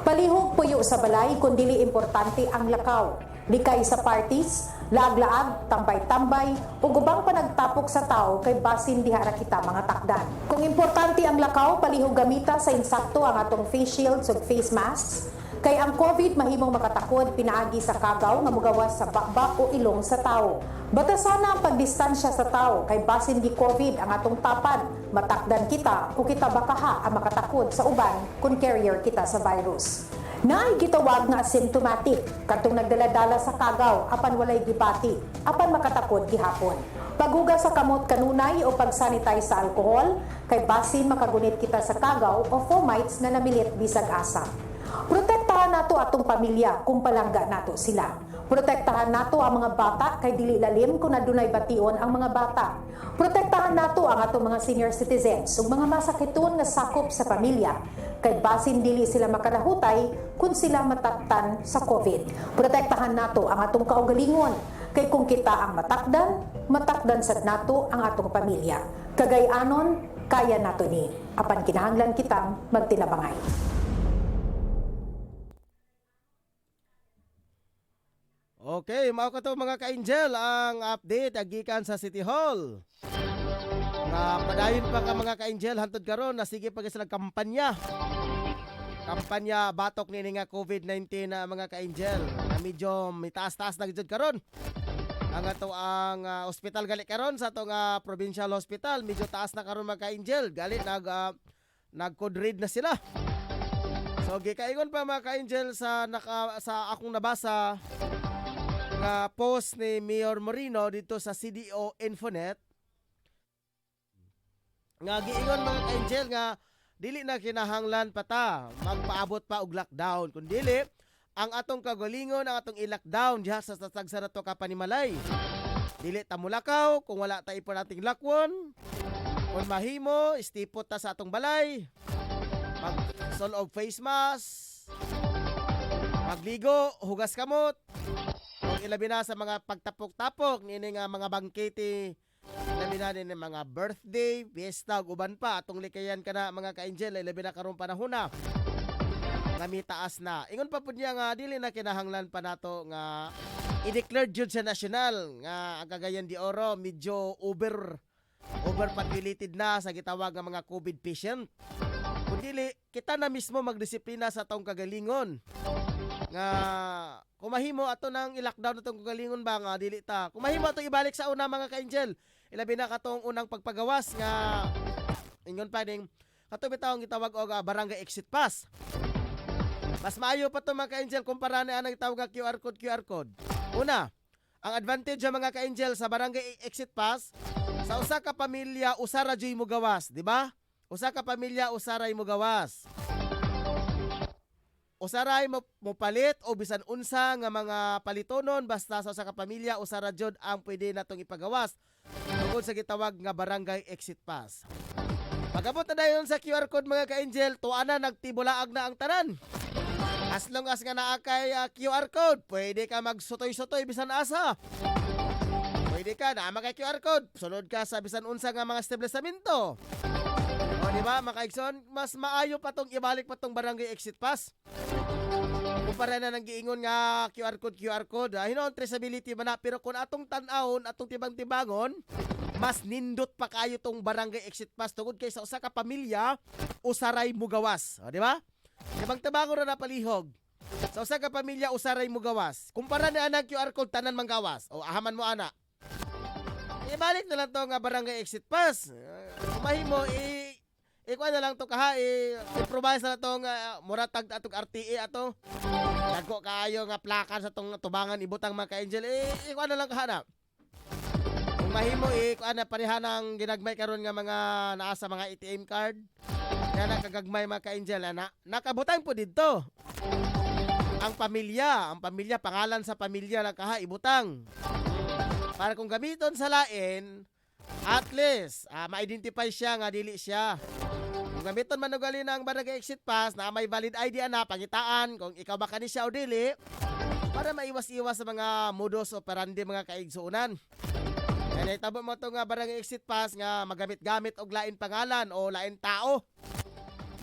Palihog puyo sa balay kung dili importante ang lakaw. Likay sa parties, laag-laag, tambay-tambay ug ubang panagtapok sa tao kay basin diha ra kita mga takdan. Kung importante ang lakaw, palihog gamita sa insakto ang atong face shields ug face masks. Kay ang COVID mahimong makatakod pinaagi sa kagaw nga mugawas sa bakbak o ilong sa tao. Batasana ang pagdistansya sa tao kay basin di COVID ang atong tapad. Matakdan kita kung kita bakaha ang makatakod sa uban kung carrier kita sa virus. Naay gitawag nga asymptomatic kadtong nagdala-dala sa kagaw apan walay gibati apan makatakod gihapon. Paghugas sa kamot kanunay o pagsanitize sa alkohol kay basin makagunit kita sa kagaw o fomites na namilit bisag asa. Protektahan nato atong pamilya kung palangga nato sila. Protektahan nato ang mga bata kay dili lalim kung adunay bation ang mga bata. Protektahan nato ang atong mga senior citizens ug mga masakiton nga sakop sa pamilya kay basin dili sila makalahutay kung sila mataktan sa COVID. Protektahan nato ang atong kaugalingon kay kung kita ang matakdan sad nato ang atong pamilya. Kagayanon, kaya nato ni. Apan kinahanglan kitang magtinabangay.
Okay, mao ka to mga ka-angel ang update gikan sa City Hall. Nga padayon pa ka mga ka-angel hantod karon na sige pa sila kampanya. Kampanya batok nini nga COVID-19 na mga ka-angel. Na medyo may taas-taas na gid karon. Ang ato ang ospital gali karon sa atong provincial hospital, medyo taas na karon mga ka-angel. Gali nag-code-red na sila. So gikaingon pa mga ka-angel sa akong nabasa nga post ni Mayor Moreno dito sa CDO Infonet nga giingon mga ka-angel nga dili na kinahanglan pa ta magpaabot pa og lockdown kundi ang atong kagalingon ang atong i-lockdown diha sa tagsara to ka panimalay. Dili ta mulakaw kung wala ta importanteng lakwon. Kung mahimo istipot ta sa atong balay. Mag-sol of face mask. Magligo, hugas kamot. Ilabi na sa mga pagtapok-tapok nini nga mga bangkete, ilabi na din mga birthday, fiesta, uban pa atong likayan kana mga ka-angel, ilabi na karong panahon na nga mitaas na. Ingon pa pud niya nga dili na kinahanglan pa nato nga i-declare jud sa national nga ang Cagayan de Oro medyo overpopulated na sa gitawag nga mga COVID patient. Kundi kita na mismo magdisiplina sa atong kagalingon nga kumahimo ato nang i-lockdown atong kagalingon ba nga dili ta. Kumahimo ato ibalik sa una mga ka-angel. Ilabi na katong unang pagpagawas nga ingon pa ding kato bitawong gitawag og barangay exit pass. Mas maayo pa to mga ka-angel kumpara na ang gitawag nga QR code. Una, ang advantage sa mga ka-angel sa barangay exit pass sa usa ka pamilya usara joy mo gawas, di ba? Usa ka pamilya usaray mo gawas. Usaray mo palit o bisan unsa nga mga palitonon basta sa usa ka pamilya usara jud ang pwede natong ipagawas tungod sa gitawag nga barangay exit pass. Pagabot na dayon sa QR code mga ka-angel, tuana nagtibulaag na ang tanan. As long as nga naa kay QR code, pwede ka magsutoy-sutoy bisan asa. Pwede ka na kay QR code, sunod ka sa bisan unsa nga mga establishmento. O di ba mga kaigsoon, mas maayo pa tong ibalik pa tong barangay exit pass. Kumpara na nang giingon nga QR code, hinon traceability man na, pero kung atong tan-awon, atong tibang-tibangon, mas nindot pa kayo tong barangay exit pass tungod kay sa usa ka pamilya usaray mo gawas, o, di ba? Ibang tabango ra napalihog. Sa usa ka pamilya usaray mo gawas. Kumpara na anang QR code tanan manggawas. O ahaman mo ana. Ibalik na lang to nga barangay exit pass. Mahimo ikuha na lang to kaha improvise na to nga muratag atong RTA ato. Dagko kaayo nga plaka sa tong tubangan ibutang mga ka-angel. Ikuha na lang kaha na. Kung mahimo ikuha na pareha ng ginagmay karon nga mga naa sa mga ATM card. Nga nakagagmay mga ka-angel nakabutang po dito. Ang pamilya, pangalan sa pamilya lang kaha ibutang. Para kung gamiton sa lain, at least ma-identify siya nga dili siya. Kung gamiton man ugali ng barangay exit pass na may valid ID na pangitaan kung ikaw ba kani siya o dili para maiwas-iwas sa mga modus operandi mga kaigsuunan. Kaya itabo mo to nga barangay exit pass nga magamit-gamit og lain pangalan o lain tao.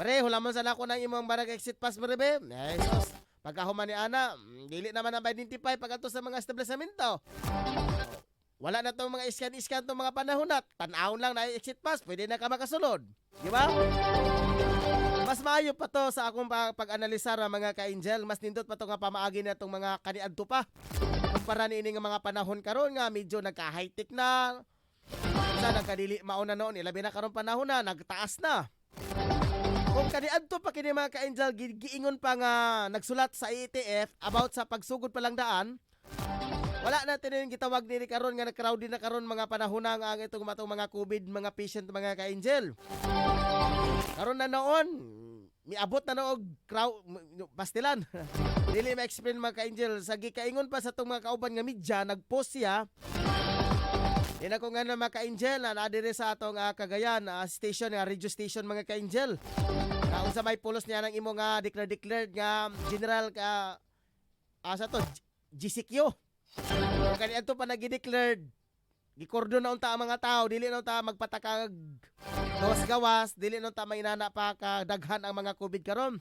Mare, hulamon sana ko ng imong barangay exit pass marebe. Jesus. Pagkahuman ni ana, dili naman na ma-identify pag ato sa mga establishmento. Wala na itong mga iskan-iskan itong mga panahon na tanawon lang na exit pass, pwede na ka makasunod. Di ba? Mas maayo pa to sa akong pag-analisar mga ka-angel. Mas nindot pa to nga pamaagi na itong mga kaniadto pa. Kumpara ni ini nga mga panahon karon nga medyo nagka-high-tech na. Sa nagkadili mauna noon, ilabi na karon panahon na, nagtaas na. Kung kaniadto pa kini mga ka-angel, giingon pa nga nagsulat sa ETF about sa pagsugod palang daan, wala natin yung gitawag nini karon nga nag-crowded na karon mga panahon na ang itong mga COVID, mga patient, mga ka-angel. Karon na noon, miabot na noog crowd, pastilan. Dili ma-explain mga ka-angel. Sa gikaingon pa sa itong mga kauban nga media, nag-post siya. Yan ako nga na mga ka-angel, na adire sa atong Cagayan station, radio station mga ka-angel. Kung sa may pulos niya ng imo nga declared nga general ka, sa to, GCQ. Kung kanito pa nag-declared, gikordon na unta ang mga tao, dili na unta magpatakag gawas-gawas, dili na unta mainana pa kadaghan ang mga COVID karon.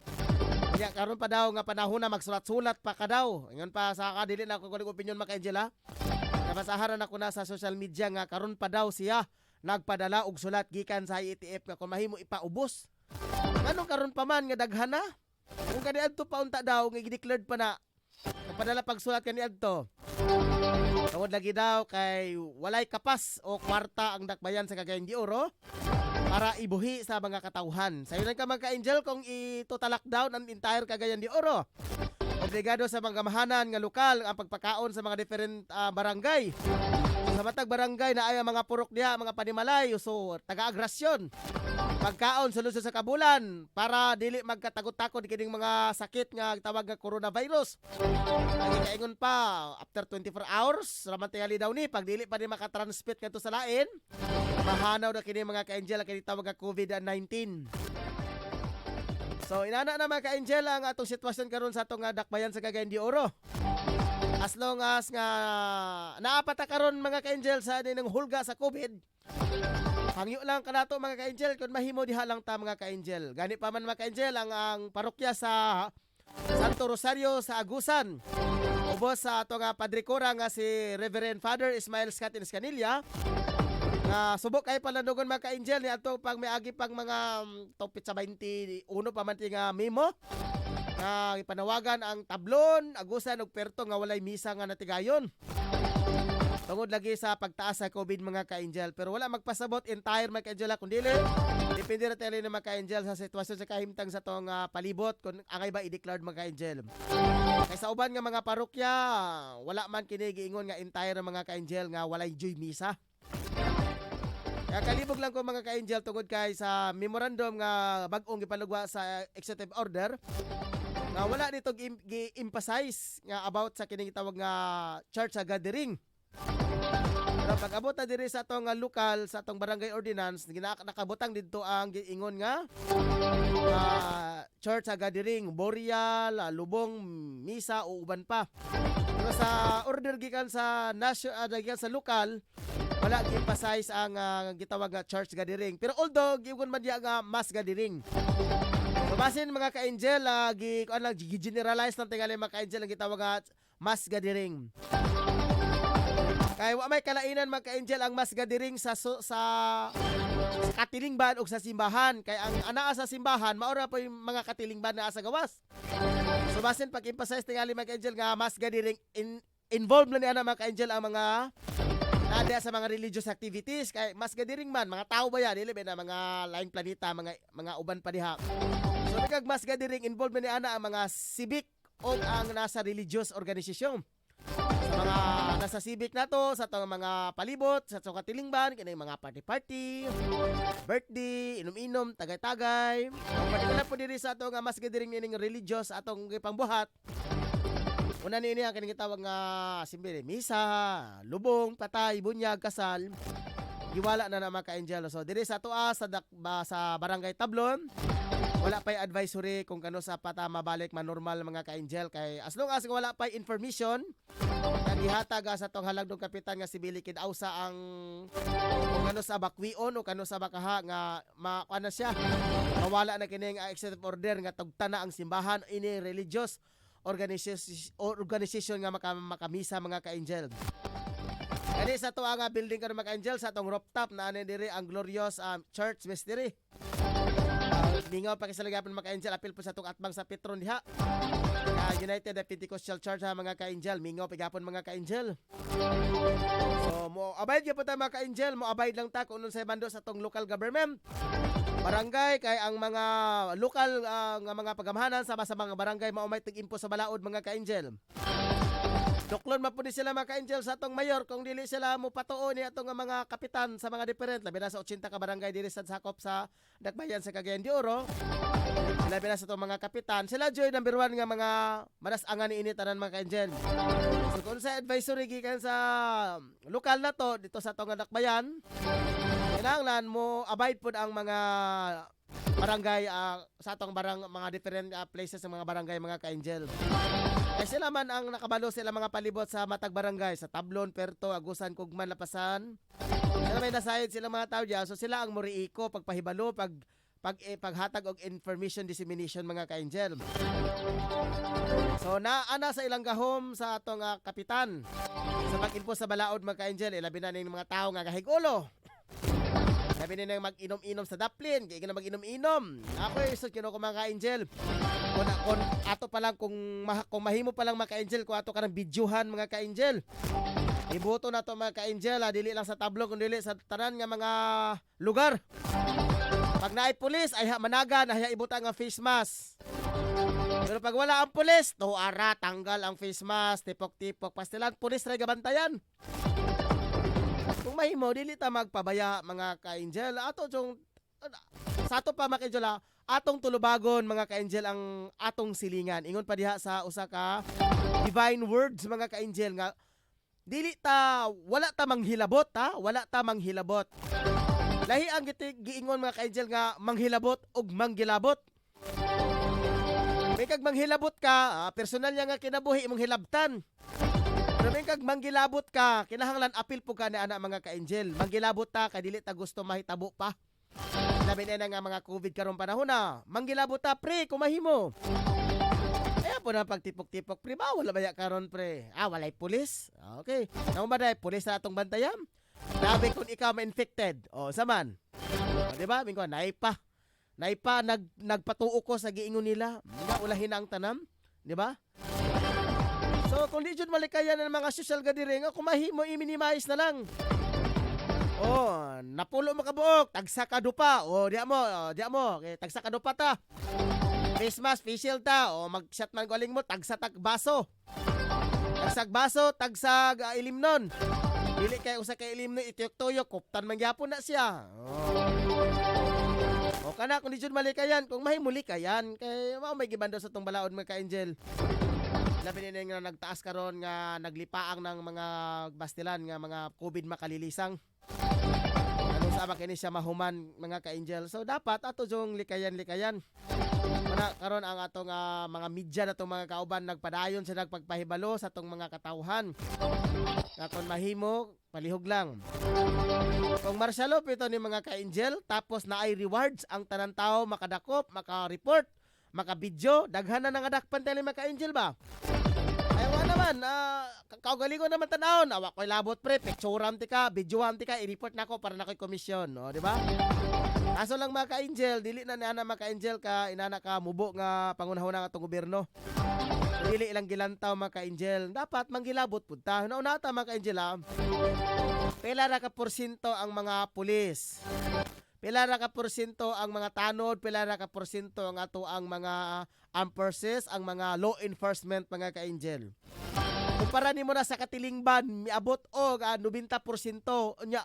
Kaya karon pa daw nga panahon na magsulat-sulat pa ka daw. Ingon pa sa dili na ako kuning opinion mga Angela. Nabasahan ako na sa social media nga karon pa daw siya nagpadala og sulat gikan sa ETF nga kung mahimo ipaubos. Ano karon pa man nga daghan na? Kung kaniadto pa unta daw nga gi-declared pa na padala pagsulat kaniadto. Tungod lagi daw kay walay kapas o kwarta ang dakbayan sa Cagayan de Oro para ibuhi sa mga katauhan. Sayo na ka mga ka-angel kung i-total lockdown ang entire Cagayan de Oro. Obligado sa mga mahanan nga lokal ang pagpakaon sa mga different barangay. Sa matag barangay na ay mga purok diha, mga panimalay, so taga-agrasyon. Pagkaon sulod sa kabulan para dili magkatagot-takot kining mga sakit nga tawag nga coronavirus. Nagikaingon pa after 24 hours raman tingali daw ni pag dili pa ni makatransmit kadto sa lain. Mahanaw na kini mga ka-angel kini tawag nga COVID-19. So inana na mga ka-angel ang atong sitwasyon karon sa atong dakbayan sa Cagayan de Oro. As long as nga naapata karon mga ka-angel sa ng hulga sa COVID. Hangyo lang kanato mga ka-angel kung mahimo diha lang ta mga ka-angel. Gani pa man mga ka-angel ang parokya sa Santo Rosario sa Agusan. Ubos sa ato nga Padre Cora nga si Reverend Father Ismael Scott Escanilla. Subok kay palanugon mga ka-angel ni ato pag may agi pang mga topit sa 21 pa man nga memo. Ipanawagan ang Tablon, Agusan ug Puerto nga walay misa nga natigayon. Tungod lagi sa pagtaas sa COVID mga ka-angel. Pero wala magpasabot entire mga ka-angel kundi depende na tayo ng mga ka-angel sa sitwasyon sa kahimtang sa tong palibot kung angay ba i-declared mga ka-angel. Kaysa uban nga mga parokya, wala man kini giingon nga entire mga ka-angel nga walay joy misa. Kaya kalibog lang ko mga ka-angel tungod kay sa memorandum nga bag-ong ipalugwa sa executive order nga wala nito gi-emphasize nga about sa kining tawag nga church gathering. Pero pag abot na diri sa atong lokal, sa atong barangay ordinance, nakabutang dito ang giingon nga church gathering, burial, lubong, misa o uban pa. Pero sa order gikan sa gikan sa lokal, wala gi-emphasize ang gitawag nga church gathering. Pero giingon man diya nga mass gathering. So basin mga ka-angel, gi-generalize lang tingali mga ka-angel ang gitawag nga mass gathering. Kay wa may kalainan mga ka-angel ang mas gadiring sa katilingban ug sa simbahan. Kay ang anaa sa simbahan mao ra po yung mga katilingban na sa gawas. So basin pag-emphasize tingali mga ka-angel nga mas gadiring involved na niya mga ka-angel ang mga nada sa mga religious activities. Kay mas gadiring man mga tao ba yan dili ba na mga laing planeta, mga uban pa diha. So bigag mas gadiring involved na niya ang mga civic o ang nasa religious organisasyon. Sa mga nasa civic na to, sa itong mga palibot, sa itong katilingban, kaya mga party-party, birthday, inom-inom, tagay-tagay. Ang particular po diri sa itong mas gadiring nining religious atong pangbuhat. Una ni ang kinitawag nga simple misa, lubong, patay, bunyag, kasal. Giwala na mga ka-angel. So diri sa tuwa sa Barangay Tablon, wala pa'y advisory kung kano sa pata mabalik manormal mga ka-angel. Kay as long as wala pa'y information, nagihatag sa tong halagdong kapitan nga si Billy Kidausa ang kung kano sa bakwion o kano sa bakaha nga makuha siya. Mawala na kining executive order nga tugtana ang simbahan ini religious organization nga makamisa mga ka-angel. Kani sa tuwa nga building karon mga ka-angel sa tong rooftop na ani diri ang Glorious Church Mystery. Mingaw pa kisalagapon mga ka-angel apil po sa tong atbang sa Petron diha. United Pentecostal Church ha mga ka-angel, mingaw pigapon mga ka-angel. So mo abide gyud po ta mga ka-angel, mo abide lang ta kung sa bando sa tong local government. Barangay kay ang mga lokal nga mga pagamahanan sa mga barangay mao may tig-impo sa balaod mga ka-angel. Duklon mapudi sila mga ka-angel sa atong mayor kung dili sila mo patuo ni atong mga kapitan sa mga different labi na sa 80 ka barangay diri sa sakop sa Dakbayan sa Cagayan de Oro. Labi na sa atong mga kapitan, sila joy number 1 nga mga madasangan ni ini tanan mga ka-angel. So kung sa advisory gikan sa lokal na to dito sa atong Dakbayan, kinahanglan mo abide pud ang mga barangay sa atong mga different places sa mga barangay mga ka-angel. Kasi sila man ang nakabalo sila mga palibot sa matag barangay sa Tablon, Perto, Agusan, Kugman, Lapasan. Sila may nasayad sila mga tao diyan. So sila ang muriiko pagpahibalo, paghatag og information dissemination mga ka-angel. So naana sa ilang gahom sa atong kapitan sa pag-info sa balaod mga ka-angel, ilabi na ning mga tao nga gahigulo. Sabi nila mag-inom-inom sa daplin, kaya na mag-inom-inom. Ako isot kino ko mga ka-angel. Kung ato pa lang kung mahimo pa lang mga ka-angel, kung ato ka ng bidyuhan mga ka-angel. Ibuto na to mga ka-angel, dili lang sa tablo kung dili sa tanan nga mga lugar. Pag naay pulis ay managan, ay ibutan nga face mask. Pero pag wala ang pulis, ara tanggal ang face mask, tipok-tipok, pastilan pulis ray gabantayan. Kung mahimo dili ta magpabaya mga ka-angel, ato jong sa ato pa mga ka-angel, atong tulubagon mga ka-angel ang atong silingan. Ingon pa diha sa usa ka divine words mga ka-angel nga dili ta wala ta manghilabot wala ta manghilabot. Lahi ang giingon mga ka-angel nga manghilabot ug manggilabot. May kag manghilabot ka, personal niya nga kinabuhi imong hilabtan. Pero may kag manggilabot ka, kinahanglan apil po ka na ana mga ka-angel. Manggilabot ta kay dili ta gusto mahitabo pa. Labi na nga mga COVID karon panahon na. Manggilabot ta pre kung mahimo. Kaya po na pagtipok-tipok pre, bawal baya karon pre. Walay pulis. Okay. Namo ba dai pulis na atong bantayan? Labi kung ikaw ma-infected. Saman. Di ba? Mingko naipa nagpatuo ko sa giingon nila. Nga ulahin ang tanam, di ba? So kung di jud malikayan ng mga social gathering, kung mahimo i-minimize na lang. Napulo mo kabuok, tagsa ka dupa. Diya mo, okay, tagsa ka dupa ta. Face mask, facial ta. Mag-shot man galing mo, tagsa baso. Tagsag baso, tagsag ilim nun. Dili kay usa kay ilim nun, itiyok-tuyok, kuptan man gyapon na siya. Kana kung di jud malikayan, kung mahimo likayan, kay mao may gibando sa tong balaod mga ka-angel. Labi nila nga nagtaas karon nga naglipaang ng mga bastilan nga mga COVID makalilisang. Ano sa kini siya mahuman mga ka-angel. So dapat ato jong likayan. Mana karon ang atong mga media na tong mga kauban nagpadayon sa nagpagpahibalo sa tong mga katawhan. Nga kung mahimo, palihog lang. Kung marsyalo ito ni mga ka-angel, tapos na ay rewards ang tanan tao makadakop, maka-report, maka-video, daghan na nga dakpan tayo mga ka-angel ba? Ayaw naman, kaugalingon naman tanawon, awa ko'y labot pre, picturean ti ka, videoan ti ka, i-report nako para na ko'y komisyon, no, di ba? Kaso lang mga ka-angel, dili na niana mga ka-angel ka, inana ka mubo nga pangunahon nga atong gobyerno. Dili ilang gilantaw mga ka-angel, dapat manggilabot pud ta. Nauna ta mga ka-angel ha. Pila ra ka porsyento ang mga pulis. Pila ra ka porsyento ang mga tanod, pila ra ka porsyento ang ato ang mga armed forces, ang mga law enforcement mga ka-angel. Kumpara nimo na sa katilingban, miabot og 90%, nya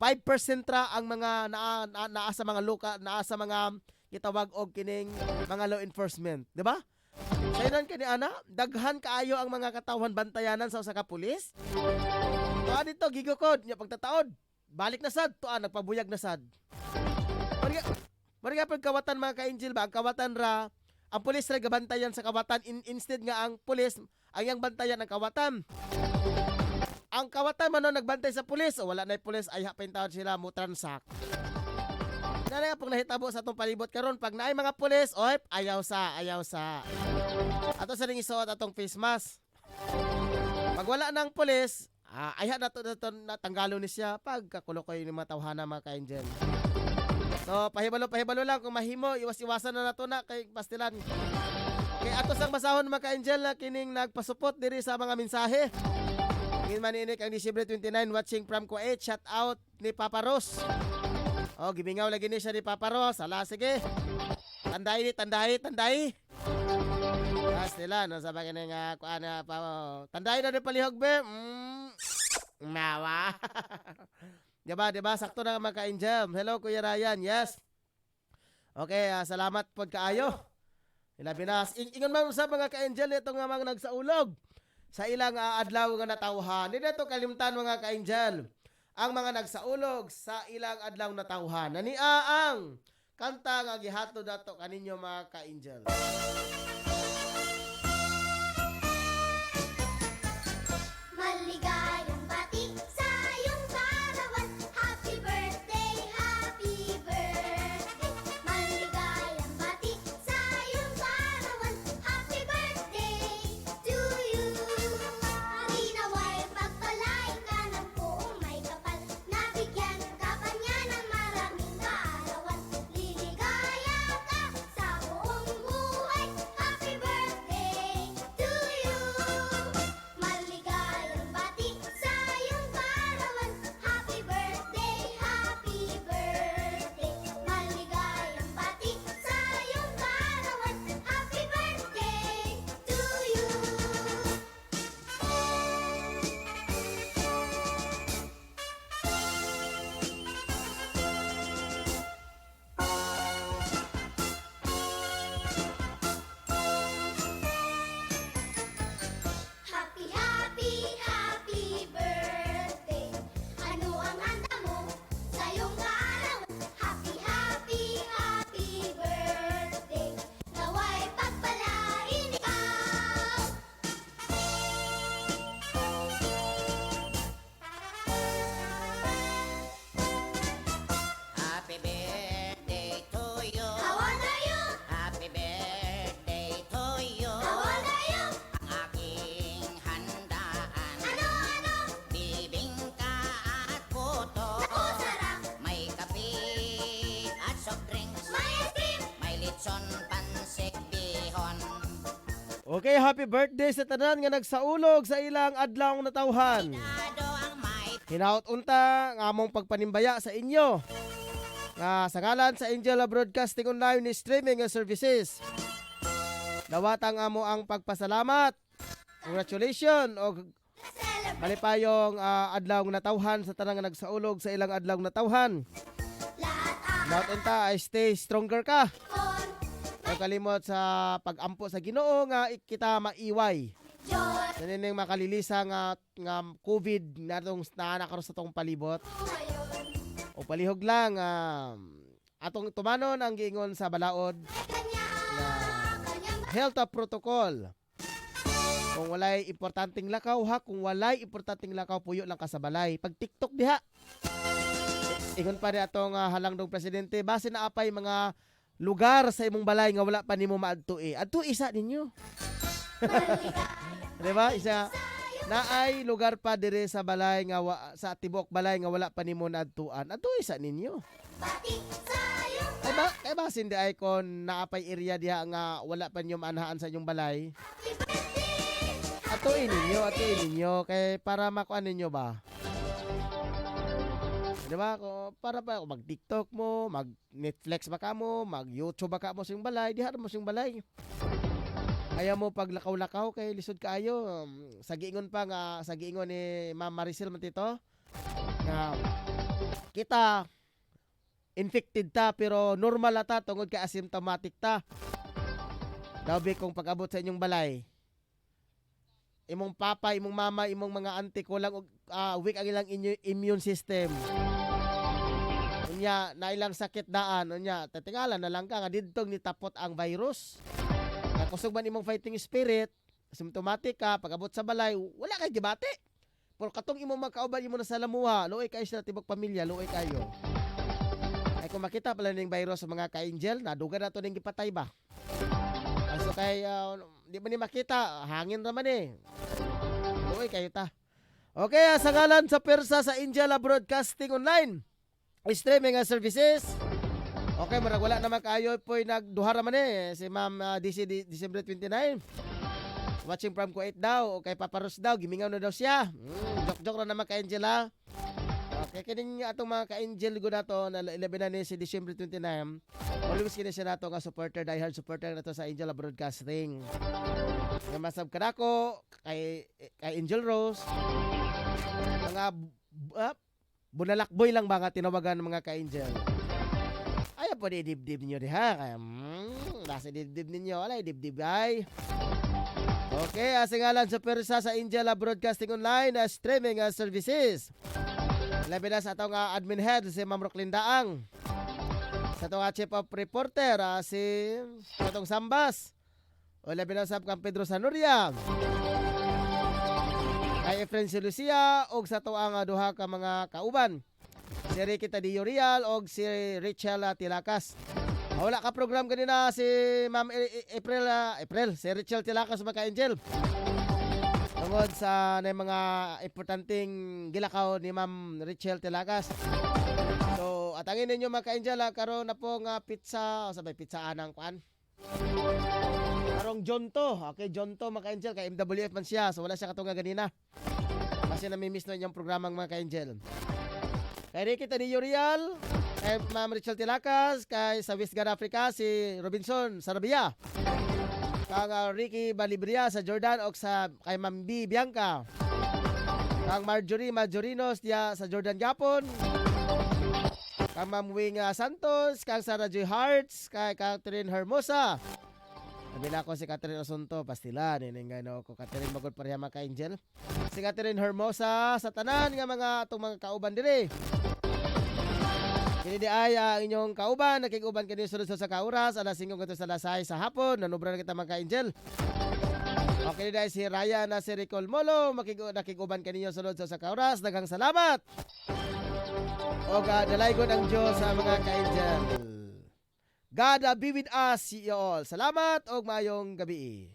5% ra ang mga naa sa mga naa sa mga gitawag og kining mga law enforcement, di ba? Sa inan kani ana, daghan kaayo ang mga katawhan bantayanan sa usa ka pulis. Tuwa dito gigukod nya pagtataod. Balik na sad, tuwa nagpabuyag na sad. Mariga pag kawatan mga ka-angel ba, ang kawatan ra, ang pulis ra gabantayan sa kawatan instead nga ang pulis ang yang bantayan ng kawatan. Ang kawatan man nagbantay sa pulis, o wala na yung pulis, ay hapin taon sila mo transact. Nara pag nahitabo sa atong palibot karon, pag naay mga pulis, oy, ayaw sa. Ato sa ring isuot atong face mask. Pag wala nang pulis, ayha na to natanggalo ni siya pag kakulo ko yung mga tawhana mga ka-angel. So, pahibalo lang kung mahimo, iwas-iwasan na nato na kay pastilan. Kay ato sang basahon mga ka-angel na kining nagpasupot diri sa mga mensahe. Ngin maninik ang Disyembre 29 watching from Kuwait. Shout out ni Papa Ros. Oh, gibingaw lagi ni siya ni Papa Ros. Ala, sige. Tandai. Nila, no, sa bagay nga kuana pa. Tandai na ni palihog be. Mawa. Diba? Sakto na mga ka-angel. Hello, Kuya Ryan. Yes. Okay, salamat po kaayo. Ilabi na. Ingon man sa mga ka-angel, ito nga mga nagsaulog sa ilang adlaw nga natawhan. Hindi ito kalimtan mga ka-angel. Ang mga nagsaulog sa ilang adlaw natawhan. Naniaang kanta nga gihatod dato kaninyo mga ka-angel.
Maligayang bati sa iyong karawan. Happy birthday, happy birthday. Maligayang bati sa iyong karawan. Happy birthday to you. Ginaway pagpalain ka ng buong may kapal. Nabigyan ka pa niya ng maraming kaarawan. Liligaya ka sa buong buhay. Happy birthday to you. Maligayang bati sa iyong karawan. Happy birthday, happy birthday. Maligayang bati sa iyong karawan. Happy birthday to you. Happy, happy, happy birthday. Ano ang handa mo sa iyong kaarawan? Happy, happy, happy birthday. Naway pagpalain ikaw.
Happy birthday to you.
How old are you?
Happy birthday to you.
How old are you?
Ang aking handaan.
Ano?
Bibingka at puto.
Naku, sarap.
May kape at soft drinks.
May ice cream.
May litson pansik bihon.
Okay, happy birthday sa tanan nga nagsaulog sa ilang adlaw natawhan.
Ado ang may
Hinaot unta nga among pagpanimbaya sa inyo. Nga sa ngalan sa Angel Broadcasting Online ni Streaming Services. Dawatang amo ang pagpasalamat. Congratulations o malipayong adlaw natawhan sa tanan nga nagsaulog sa ilang adlaw natawhan. Hinaot unta ay stay stronger ka. Huwag kalimot sa pag-ampo sa Ginoo nga kita maiway. Nanineng makalilisa nga COVID natong nakakaroon sa tong palibot. O palihog lang atong tumanon ang giingon sa balaod na health protocol. Kung walay importanteng lakaw ha, kung walay importanteng lakaw puyo lang ka sa balay. Pag TikTok diha. Ingon pa rin atong halang dong presidente base na apay mga lugar sa imong balay nga wala pa nimo maadto eh. Adto isa ninyo. Diba? Isa naay lugar pa dire sa balay nga sa tibok balay nga wala pa nimo naadtuan. Adtoy sa ninyo.
Bati sayong
Kay ba sindi ay kon naapay area diha nga wala pa niyo maanahan sa inyong balay.
happy birthday.
Atuin ninyo kay para makuan ninyo ba? Di ba? Para pa mag TikTok mo, mag Netflix ba ka mo, mag YouTube ba ka mo sa iyong balay, diha mo sa iyong balay. Ayaw mo pag lakaw-lakaw kay lisod kaayo. Sa giingon pa nga, sa giingon ni Ma'am Maricel man tito, nga kita infected ta pero normal ata tungod kay asymptomatic ta. Dabi kung pag-abot sa inyong balay. Imong papa, imong mama, imong mga auntie ko lang weak ang ilang immune system. Unya, na ilang sakit daan, unya, tatingalan na lang ka nga didtong nitapot ang virus. Kusog man imong fighting spirit, symptomatic ka, pag-abot sa balay, wala kay gibati. Pero katong imong magkauban imo na sa lamuha, luoy kayo sa tibok pamilya, luoy kayo. Ay kung makita pala ning virus sa mga ka-angel, naduga na to ning gipatay ba? So kay di man ni makita, hangin ra man eh. Luoy kayo ta. Okay, sa ngalan sa persa sa Angel Broadcasting Online, streaming services. Okay, marag wala naman kayo po nagduha naman eh. Si Ma'am December 29. Watching from Kuwait daw. Okay, Paparos daw. Gimingaw na daw siya. Joke-joke na naman ka Angela. Okay, kining atong mga ka-angel ko na to na 11 na ni si December 29. Always kini siya nato nga supporter, diehard supporter na to sa Angel Broadcasting. Nga masab ka nako kay Angel Rose. Mga bunalakboy lang ba nga tinawagan ng mga ka-angel. Ayaw po di dibdib ninyo diha. Kaya, nasa dibdib ninyo. Alay, dibdib ay. Okay, asingalan sa persa sa Angel Broadcasting Online streaming services. Labi na sa atong admin head si Ma'am Rocklyn Daang. Sa atong chief of reporter si atong Sambas. O labi na sa Kang Pedro Sanuria. Kay Efren si Lucia og sa to ang duha ka mga kauban. Si Ricky Tadio Real o si Rachel Tilakas. Wala ka program ganina si Ma'am April, si Rachel Tilakas mga ka-angel. Tungod sa na mga importanteng gilakaw ni Ma'am Rachel Tilakas. So, atangin ninyo mga ka-angel karon na po nga pizza, o sabay pizza anang kuan. Karong Jonto, okay, Jonto mga ka-angel, kay MWF man siya, so wala siya katunga ganina. Kasi namimiss na yung programang mga ka-angel. Kay Ricky Tadio Real, kay Ma'am Rachel Tilakas, kay sa West God Africa si Robinson Sarabia, kang Ricky Balibria sa Jordan o sa kay Ma'am B Bianca, kang Marjorie Majorinos diya sa Jordan Japon, kang Ma'am Wing Santos, kang Sarah Joy Hearts, kay Catherine Hermosa. Nabila ko si Catherine Asunto, pastila, niningano ko Catherine Magod pareha mga ka-angel. Si Catherine Hermosa sa tanan nga mga atong mga kauban diri. Kini di ay inyong kauban, nakikuban kini sunod sa kauras, alas 5 sa alas 6 sa hapon, nanubra na kita mga ka-angel. Okay di si Raya na si Ricol Molo, nakikuban kaninyo sunod sa kauras, daghang salamat. O dalay ko ng Diyos sa mga ka-angel. God be with us, see you all. Salamat o mayong gabi.